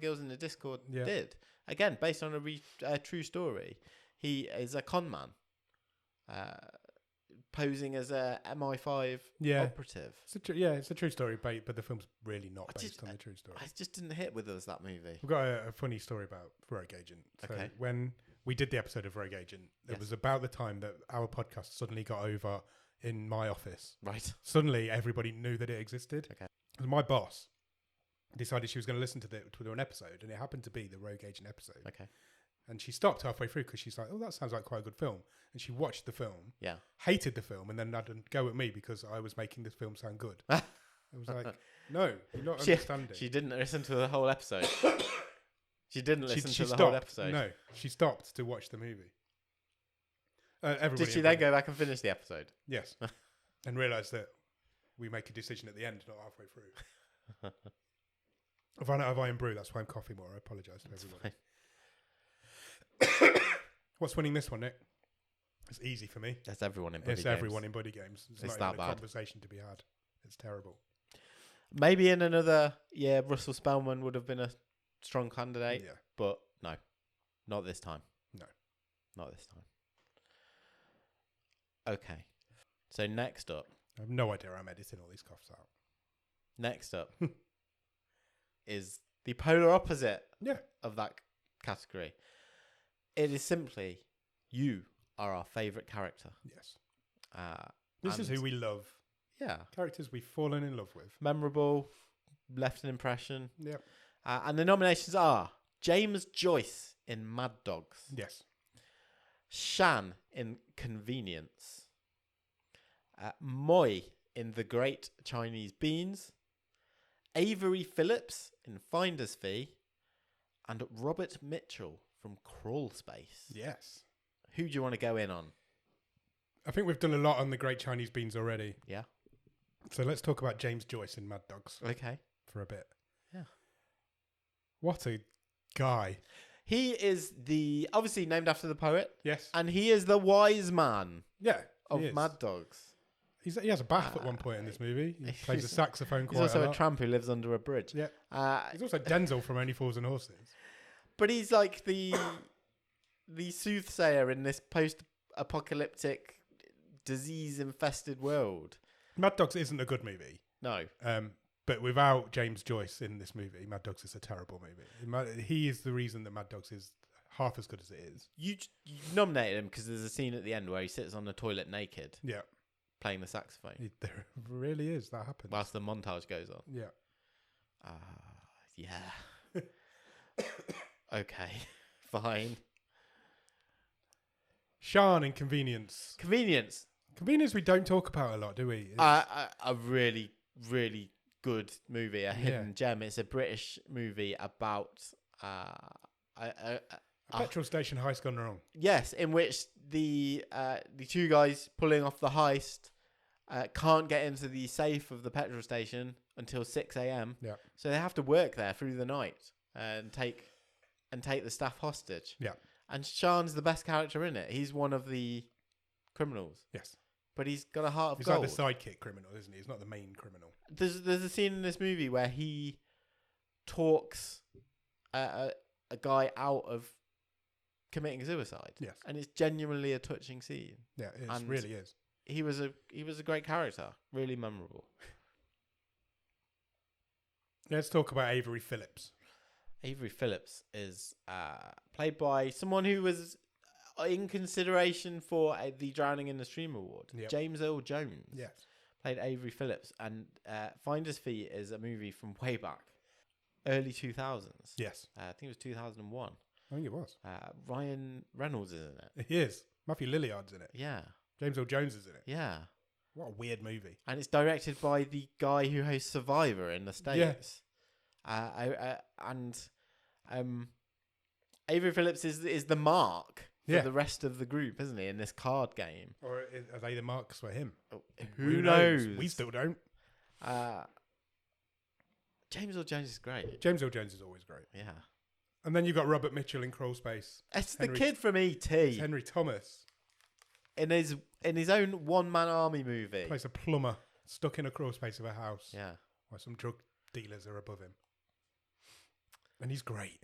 girls in the Discord did. Again, based on a true story. He is a con man. Posing as a MI5 operative. It's a true story, but the film's really not based on the true story. It just didn't hit with us, that movie. We've got a funny story about Rogue Agent. So when we did the episode of Rogue Agent, it was about the time that our podcast suddenly got over in my office. Right. Suddenly, everybody knew that it existed. Okay. And my boss decided she was going to listen to an episode, and it happened to be the Rogue Agent episode. Okay. And she stopped halfway through because she's like, "Oh, that sounds like quite a good film." And she watched the film, hated the film, and then had a go at me because I was making this film sound good. I was like, "No, you're not understanding." She didn't listen to the whole episode. She didn't listen to the stopped. whole episode. No, she stopped to watch the movie. Did she then go back and finish the episode? Yes. And realise that we make a decision at the end, not halfway through. I've run out of iron brew, that's why I'm coughing more. I apologise to everybody. What's winning this one, Nick? It's easy for me. That's everyone in Buddy Games. It's everyone in Buddy Games. It's not that even bad. A conversation to be had. It's terrible. Maybe in another year, Russell Spellman would have been a strong candidate. Yeah. But no, not this time. No. Not this time. Okay. So next up. I have no idea I'm editing all these coughs out. Next up is the polar opposite of that category. It is simply, you are our favourite character. Yes. This is who we love. Yeah. Characters we've fallen in love with. Memorable, left an impression. Yep. And the nominations are James Joyce in Mad Dogs. Yes. Shan in Convenience. Moy in The Great Chinese Beans. Avery Phillips in Finder's Fee. And Robert Mitchell from Crawl Space. Yes. Who do you want to go in on? I think we've done a lot on The Great Chinese Beans already. Yeah. So let's talk about James Joyce in Mad Dogs. Okay. For a bit. Yeah. What a guy. He is obviously named after the poet, Yes. and he is the wise man Yeah. of he is. Mad Dogs. He has a bath at one point in this movie. He plays a saxophone quite He's also a a lot. tramp who lives under a bridge. Yeah. He's also Denzel from Only Fools and Horses. But he's like the soothsayer in this post-apocalyptic, disease-infested world. Mad Dogs isn't a good movie. No. But without James Joyce in this movie, Mad Dogs is a terrible movie. He is the reason that Mad Dogs is half as good as it is. You nominated him because there's a scene at the end where he sits on the toilet naked. Yeah. Playing the saxophone. There really is. That happens. Whilst the montage goes on. Yeah. Yeah. Okay. Fine. Sean in Convenience. Convenience. Convenience we don't talk about a lot, do we? A really, really good movie. A hidden gem. It's a British movie about a petrol station heist gone wrong. Yes, in which the two guys pulling off the heist can't get into the safe of the petrol station until 6 a.m. Yeah. So they have to work there through the night and take the staff hostage. Yeah. And Sean's the best character in it. He's one of the criminals. Yes. But he's got a heart of He's gold. like the sidekick criminal, isn't he? He's not the main criminal. There's a scene in this movie where he talks a guy out of committing suicide. Yes. And it's genuinely a touching scene. Yeah, it And really is. He was a great character. Really memorable. Let's talk about Avery Phillips. Avery Phillips is played by someone who was in consideration for the Drowning in the Stream Award. Yep. James Earl Jones. Yes. Played Avery Phillips. And Finder's Fee is a movie from way back. Early 2000s. Yes. I think it was 2001. I think it was. Ryan Reynolds is in it. He is. Matthew Lilliard's in it. Yeah. James Earl Jones is in it. Yeah. What a weird movie. And it's directed by the guy who hosts Survivor in the States. And Avery Phillips is the mark for the rest of the group, isn't he, in this card game? Or are they the marks for him? Who knows? We still don't. James Earl Jones is great. James Earl Jones is always great. Yeah. And then you've got Robert Mitchell in Crawl Space. It's the kid from E.T. It's Henry Thomas. In his own one-man army movie. Plays a plumber stuck in a crawl space of a house. Yeah. Where some drug dealers are above him. And he's great.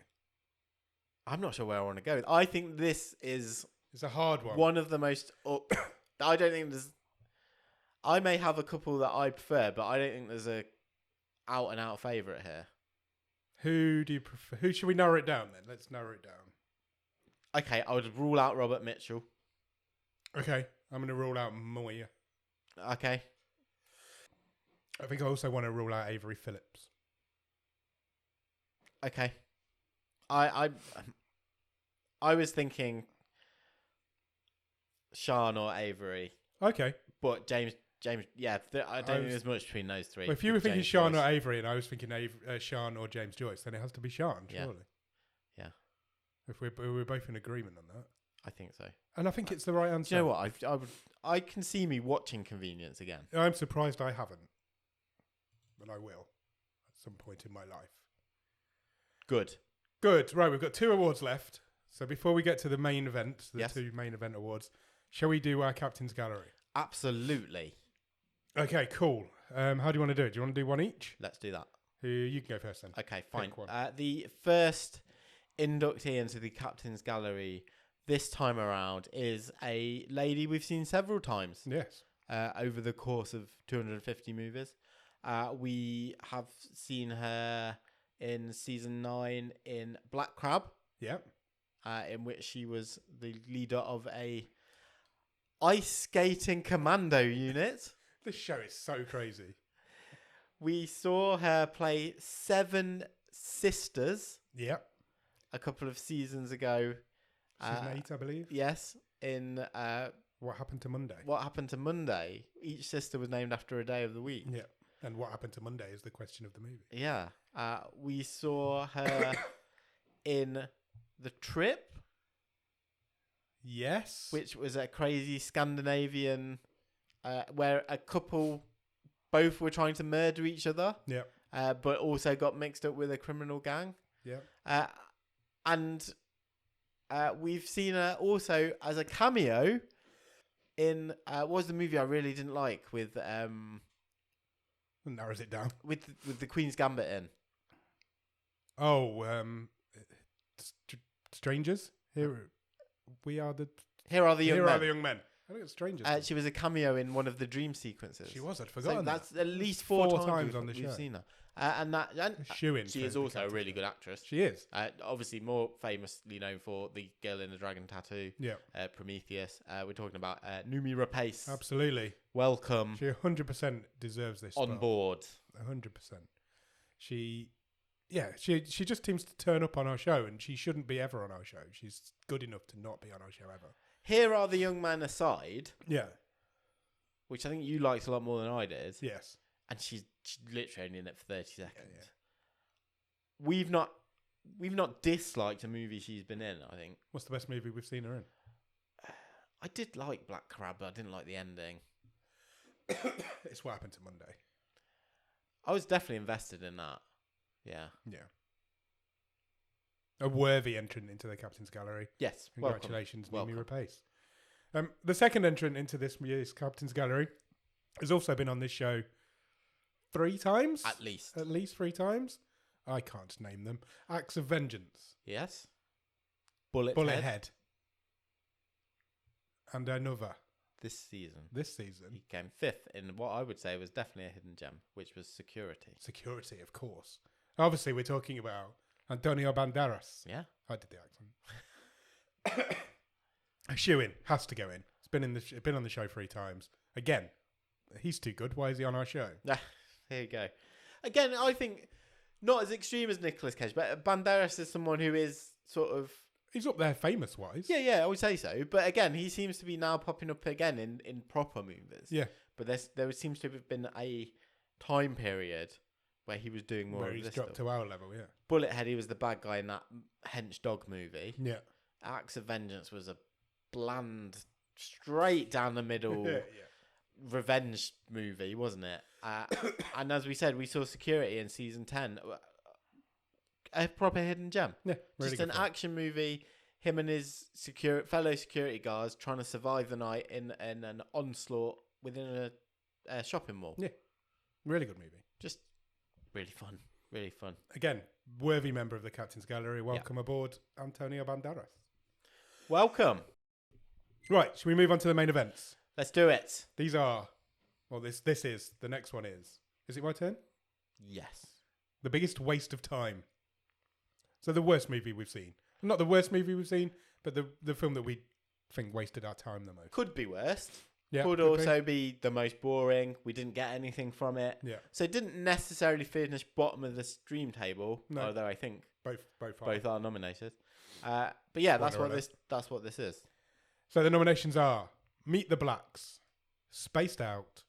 I'm not sure where I want to go. I think this is... It's a hard one. One of the most... I don't think there's... I may have a couple that I prefer, but I don't think there's a out-and-out favourite here. Who do you prefer? Who should we narrow it down then? Let's narrow it down. Okay, I would rule out Robert Mitchell. Okay, I'm going to rule out Moya. Okay. I think I also want to rule out Avery Phillips. Okay. I was thinking Sean or Avery. Okay. But James, yeah, I don't think there's much between those three. Well, if you were thinking James Sean Joyce. or Avery and I was thinking Sean or James Joyce, then it has to be Sean, surely. Yeah. If we're both in agreement on that. I think so. And I think it's the right answer. Do you know what? I can see me watching Convenience again. I'm surprised I haven't. But I will at some point in my life. Good. Right, we've got 2 awards left. So before we get to the main event, the 2 main event awards, shall we do our Captain's Gallery? Absolutely. Okay, cool. How do you want to do it? Do you want to do one each? Let's do that. You can go first then. Okay, fine. Pick one. The first inductee into the Captain's Gallery this time around is a lady we've seen several times. Yes. Over the course of 250 movies. We have seen her in season 9 in Black Crab. Yep. In which she was the leader of a ice skating commando unit. This show is so crazy. We saw her play 7 sisters. Yep. A couple of seasons ago. Season 8, I believe. Yes. In What Happened to Monday? What Happened to Monday. Each sister was named after a day of the week. Yeah. And What Happened to Monday is the question of the movie. Yeah. We saw her in The Trip. Yes. Which was a crazy Scandinavian where a couple both were trying to murder each other. Yeah. But also got mixed up with a criminal gang. Yeah. And We've seen her also as a cameo in what was the movie I really didn't like with Narrows it down. with the Queen's Gambit in. Oh, Strangers. Here we are the Here Are the Young Here Men. Are the Young Men. I think it's Strangers. She was a cameo in one of the dream sequences. She was. I'd So forgotten. that's that. at least four times on the we've show. seen her. And Shoo-in she for is the also a Captain's really Show. good actress. She is. Obviously more famously known for The Girl in the Dragon Tattoo, Yeah. Prometheus. We're talking about Numi Rapace. Absolutely. Welcome She 100% deserves this on spot. board. 100%. She just seems to turn up on our show, and she shouldn't be ever on our show. She's good enough to not be on our show ever. Here Are the Young Men aside, Yeah. which I think you liked a lot more than I did. Yes. And she's literally only in it for 30 seconds. Yeah. We've not disliked a movie she's been in, I think. What's the best movie we've seen her in? I did like Black Crab, but I didn't like the ending. It's What Happened to Monday. I was definitely invested in that. Yeah. Yeah. A worthy entrant into the Captain's Gallery. Yes. Congratulations, Numi Welcome. Rapace. The second entrant into this year's Captain's Gallery has also been on this show 3 times? At least. At least 3 times? I can't name them. Acts of Vengeance. Yes. Bullet Head. And another. This season. He He came 5th in what I would say was definitely a hidden gem, which was Security. Security, of course. Obviously, we're talking about Antonio Banderas. Yeah. I did the accent. A shoe-in. Has to go in. It's been on the show 3 times. Again, he's too good. Why is he on our show? Here you go. Again, I think not as extreme as Nicolas Cage, but Banderas is someone who is sort of... He's up there famous-wise. Yeah, I would say so. But again, he seems to be now popping up again in proper movies. Yeah. But there seems to have been a time period where he was doing more Where of he's this dropped stuff. to our level, yeah. Bullethead, he was the bad guy in that hench dog movie. Yeah. Acts of Vengeance was a bland, straight down the middle yeah. revenge movie, wasn't it? And as we said, we saw Security in season 10. A proper hidden gem. Yeah, really Just good an film. action movie. Him and his fellow security guards trying to survive the night in an onslaught within a shopping mall. Yeah. Really good movie. Just really fun. Really fun. Again, worthy member of the Captain's Gallery. Welcome aboard, Antonio Banderas. Welcome. Right, shall we move on to the main events? Let's do it. These are... Well, this is... The next one is... Is it my turn? Yes. The biggest waste of time. So the worst movie we've seen. Not the worst movie we've seen, but the film that we think wasted our time the most. Could be worst. Yeah, Could also be the most boring. We didn't get anything from it. Yeah. So it didn't necessarily finish bottom of the stream table, No. although I think Both are nominated. But yeah, that's Spoiler what this is. So the nominations are Meet the Blacks, Spaced Out,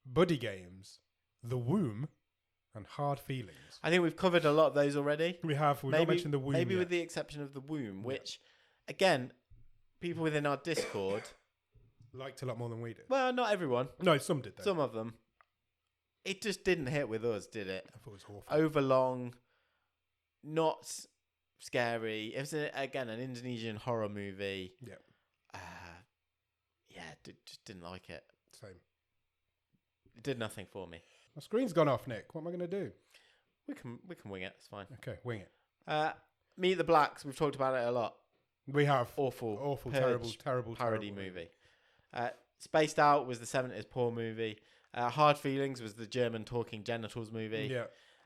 Buddy Games, The Womb, and Hard Feelings. I think we've covered a lot of those already. We've not mentioned The Womb Maybe yet. with the exception of The Womb, which, again, people within our Discord... Liked a lot more than we did. Well, not everyone. No, some did though. Some of them. It just didn't hit with us, did it? I thought it was awful. Overlong, not scary. It was, again, an Indonesian horror movie. Yeah. Just didn't like it. Same. It did nothing for me. My screen's gone off, Nick. What am I going to do? We can wing it. It's fine. Okay, wing it. Meet the Blacks. We've talked about it a lot. We have. Awful, terrible parody terrible movie. Spaced Out was the 70s poor movie. Hard Feelings was the German talking genitals movie. Yeah.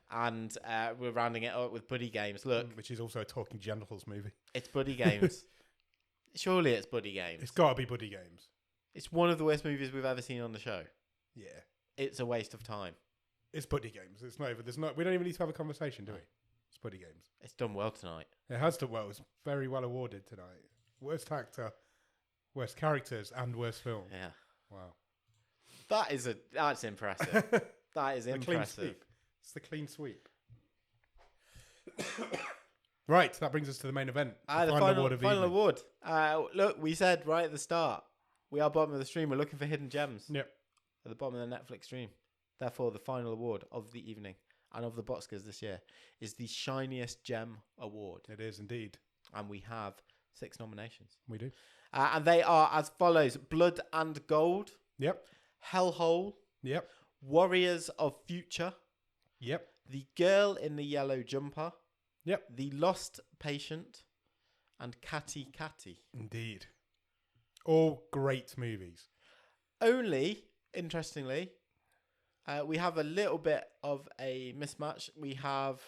And we're rounding it up with Buddy Games. Look, Which is also a talking genitals movie. it's Buddy Games. Surely it's Buddy Games. It's got to be Buddy Games. It's one of the worst movies we've ever seen on the show. Yeah. It's a waste of time. It's Buddy Games. It's not even. We don't even need to have a conversation, do we? It's Buddy Games. It's done well tonight. It has done well. It's very well awarded tonight. Worst actor, worst characters, and worst film. Yeah. Wow. That's impressive. That is The clean impressive. sweep. It's the clean sweep. Right, that brings us to the main event. The final award of the final evening. award. Look, we said right at the start, we are bottom of the stream. We're looking for hidden gems Yep. at the bottom of the Netflix stream. Therefore, the final award of the evening and of the BOTSCARS this year is the Shiniest Gem Award. It is indeed. And we have 6 nominations. We do. And they are as follows: Blood and Gold, Yep. Hellhole, Yep. Warriors of Future, Yep. The Girl in the Yellow Jumper, Yep. The Lost Patient, and Catty Catty. Indeed. All great movies. Only, interestingly, we have a little bit of a mismatch. We have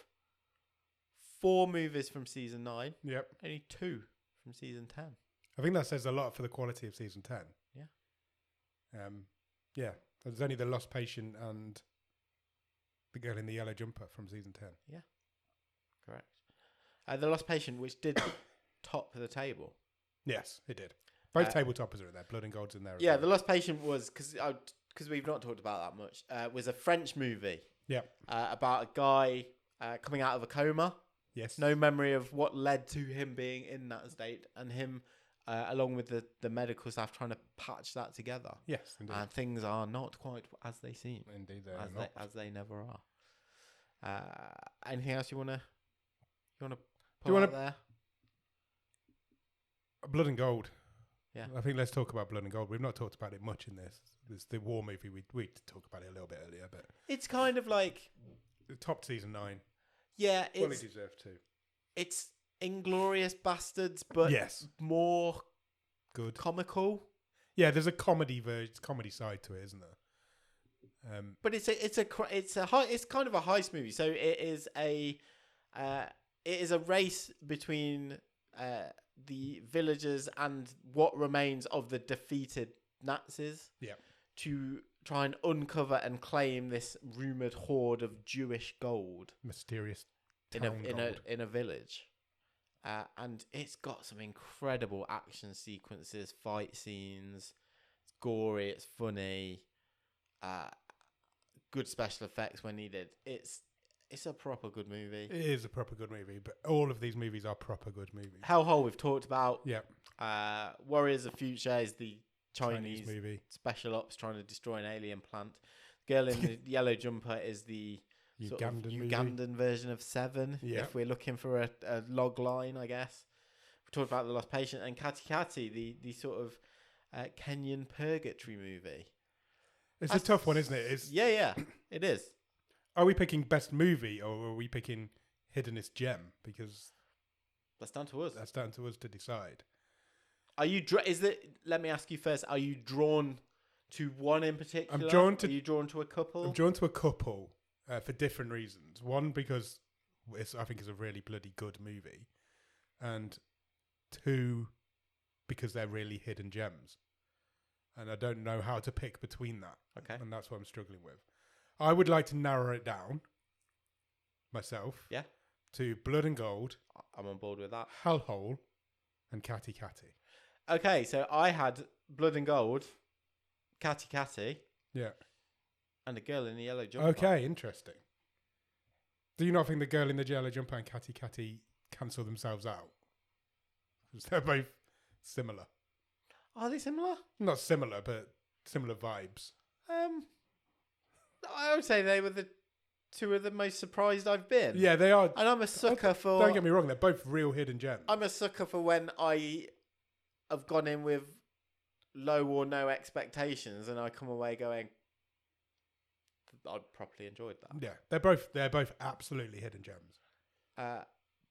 4 movies from season 9, Yep. only 2 from season 10. I think that says a lot for the quality of season 10. Yeah. Yeah. There's only The Lost Patient and The Girl in the Yellow Jumper from season 10. Yeah. Correct. The Lost Patient, which did top the table. Yes, it did. Both tabletoppers are in there. Blood and Gold's in there. Yeah, well. The Lost Patient was, because we've not talked about that much, was a French movie. Yeah. About a guy coming out of a coma. Yes. No memory of what led to him being in that state, and him, along with the medical staff, trying to patch that together. Yes, indeed. And things are not quite as they seem. Indeed, they are not. As they never are. Anything else you wanna pull out there? Blood and Gold. Yeah. I think let's talk about Blood and Gold. We've not talked about it much in this. It's the war movie. We talked about it a little bit earlier, but It's kind of like, the top season 9. yeah, Fully deserved too. it's Inglorious Bastards, but Yes. more Good. comical. Yeah, there's a comedy side to it, isn't there? But it's kind of a heist movie. So it is a race between the villagers and what remains of the defeated Nazis. Yeah. To try and uncover and claim this rumored hoard of Jewish gold Mysterious in town gold. a village. And it's got some incredible action sequences, fight scenes. It's gory, it's funny. Good special effects when needed. It's a proper good movie. It is a proper good movie, but all of these movies are proper good movies. Hellhole we've talked about. Yeah. Warriors of Future is the Chinese movie. special ops trying to destroy an alien plant. Girl in the Yellow Jumper is the sort of Ugandan version of Seven. Yeah. If we're looking for a log line, I guess. We talked about The Lost Patient and Catty Catty, the sort of Kenyan purgatory movie. It's a tough one, isn't it? Yeah, it is. Are we picking best movie or are we picking hiddenest gem? Because That's down to us. that's down to us to decide. Are you? Let me ask you first. Are you drawn to one in particular? Are you drawn to a couple? I'm drawn to a couple for different reasons. One, because I think it's a really bloody good movie, and 2, because they're really hidden gems, and I don't know how to pick between that. Okay, and that's what I'm struggling with. I would like to narrow it down myself. Yeah. To Blood and Gold. I'm on board with that. Hellhole, and Catty Catty. Okay, so I had Blood and Gold, Catty Catty, Yeah. and A Girl in the Yellow Jumper. Okay, interesting. Do you not think the Girl in the Yellow Jumper and Catty Catty cancel themselves out? Because they're both similar. Are they similar? Not similar, but similar vibes. I would say they were the 2 of the most surprised I've been. Yeah, they are. And I'm a sucker for... Don't get me wrong, they're both real hidden gems. I'm a sucker for when I have gone in with low or no expectations and I come away going, I properly enjoyed that. Yeah, they're both absolutely hidden gems.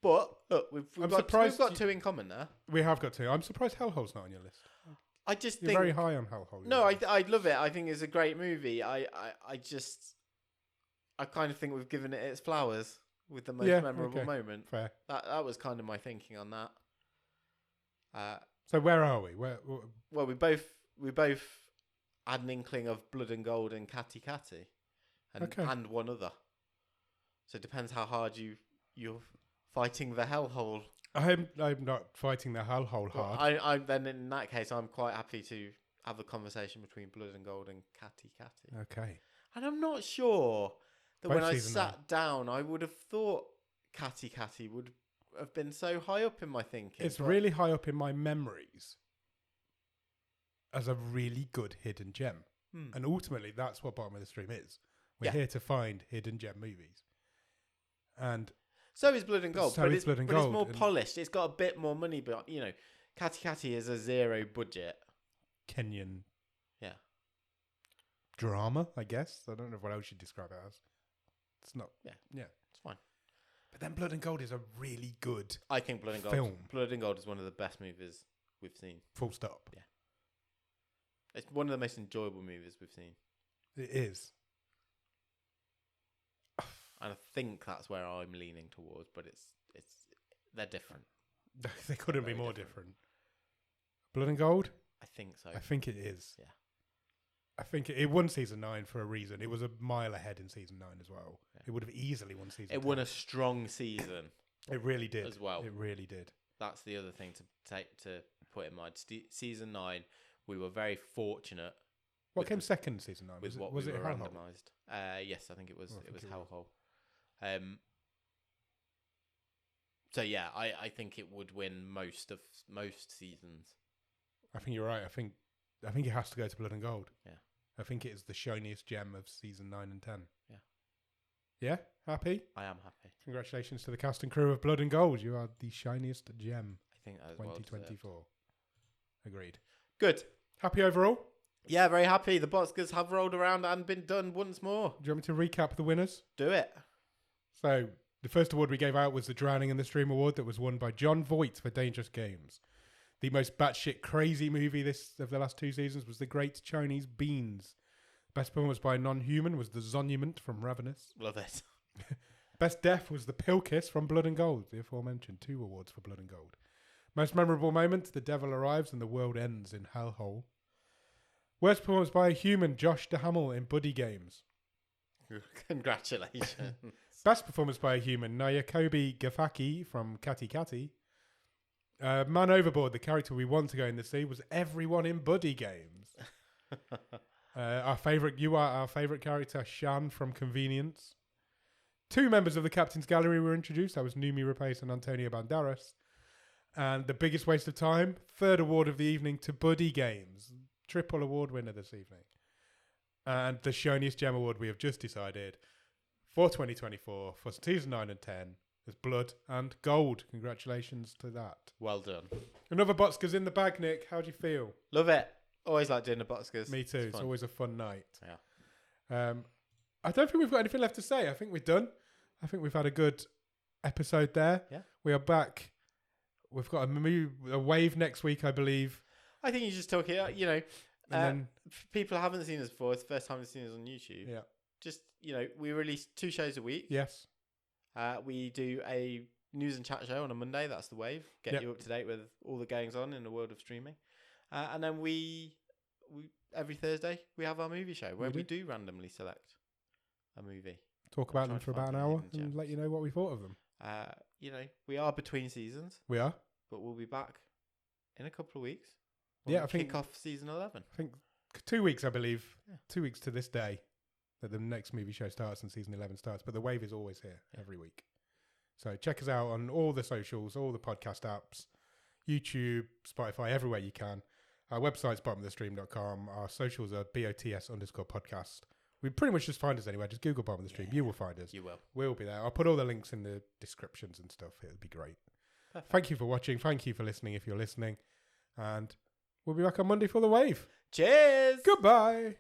But look, we've got 2 in common there. We have got 2. I'm surprised Hellhole's not on your list. I just You're think very high on Hellhole. No, I love it. I think it's a great movie. I kind of think we've given it its flowers with the most memorable moment. Fair. That was kind of my thinking on that. So where are we? Well, we both had an inkling of Blood and Gold and Catty Catty, and one other. So it depends how hard you're fighting the hellhole. I'm not fighting the hellhole hard. I then in that case I'm quite happy to have a conversation between Blood and Gold and Catty Catty. Okay. And I'm not sure that Both when I season sat down I would have thought Catty Catty would have been so high up in my thinking. It's really high up in my memories as a really good hidden gem. And ultimately, that's what Bottom of the Stream is. We're here to find hidden gem movies. And So is Blood and Gold. So but is it's, Blood and but Gold, it's more and- polished. It's got a bit more money, but Catty Catty is a zero budget. Kenyan Yeah. drama, I guess. I don't know what else you'd describe it as. It's not. Yeah. Yeah. It's fine. But then Blood and Gold is a really good I think Blood and Gold. film. Blood and Gold is one of the best movies we've seen. Full stop. Yeah. It's one of the most enjoyable movies we've seen. It is. And I think that's where I'm leaning towards, but they're different. They couldn't be Very more different. different. Blood and Gold? I think so. I think it is. Yeah. I think it won season 9 for a reason. It was a mile ahead in season 9 as well. Yeah. It would have easily won season 10. It won a strong season. It really did. as well. It really did. That's the other thing to put in mind. Season 9, we were very fortunate. What came second season 9? With what was we it were Hellhole? randomised? Yes, I think it was. Oh, I It think was it was. Hellhole. So yeah, I think it would win most seasons. I think you're right. I think it has to go to Blood and Gold. Yeah. I think it is the shiniest gem of season 9 and 10. Yeah. Yeah? Happy? I am happy. Congratulations to the cast and crew of Blood and Gold. You are the shiniest gem I think that is well deserved. 2024. Agreed. Good. Happy overall? Yeah, very happy. The BOTSCARS have rolled around and been done once more. Do you want me to recap the winners? Do it. So, the first award we gave out was the Drowning in the Stream award that was won by John Voight for Dangerous Games. The most batshit crazy movie of the last 2 seasons was The Great Chinese Beans. Best performance by a non-human was The Zonument from Ravenous. Love it. Best death was The Pill Kiss from Blood and Gold. The aforementioned 2 awards for Blood and Gold. Most memorable moment, The Devil Arrives and the World Ends in Hellhole. Worst performance by a human, Josh DeHamel in Buddy Games. Congratulations. Best performance by a human, Nayakobi Gafaki from Catty Catty. Man Overboard, the character we want to go in the sea, was everyone in Buddy Games. Our favourite character, Shan from Convenience. 2 members of the Captain's Gallery were introduced. That was Numi Rapace and Antonio Banderas. And the biggest waste of time, 3rd award of the evening to Buddy Games. Triple award winner this evening. And the shiniest gem award we have just decided for 2024 for season 9 and 10 is Blood and Gold. Congratulations to that. Well done. Another BOTSCARS in the bag, Nick. How do you feel? Love it. Always like doing the BOTSCARS. Me too. It's fun. always a fun night. Yeah. I don't think we've got anything left to say. I think we're done. I think we've had a good episode there. Yeah. We are back. We've got a wave next week, I believe. I think you just talk it out, And then, people haven't seen us before. It's the first time they've seen us on YouTube. yeah. Just, we release 2 shows a week. Yes. We do a news and chat show on a Monday. That's the wave. Get Yep. you up to date with all the goings on in the world of streaming. And then we every Thursday we have our movie show where we do randomly select a movie. Talk about Try them to for about find an the hour hidden and gems. let you know what we thought of them. We are between seasons, We are. but we'll be back in a couple of weeks. Yeah, We'll I think- kick off season 11. I think 2 weeks, I believe. Yeah. 2 weeks to this day that the next movie show starts and season 11 starts. But the wave is always here every week. So check us out on all the socials, all the podcast apps, YouTube, Spotify, everywhere you can. Our website's bottomofthestream.com. Our socials are BOTS_podcast. We pretty much just find us anywhere. Just Google Bottom of the Stream. You will find us. You will. We'll be there. I'll put all the links in the descriptions and stuff. It'll be great. Perfect. Thank you for watching. Thank you for listening if you're listening. And we'll be back on Monday for the wave. Cheers. Goodbye.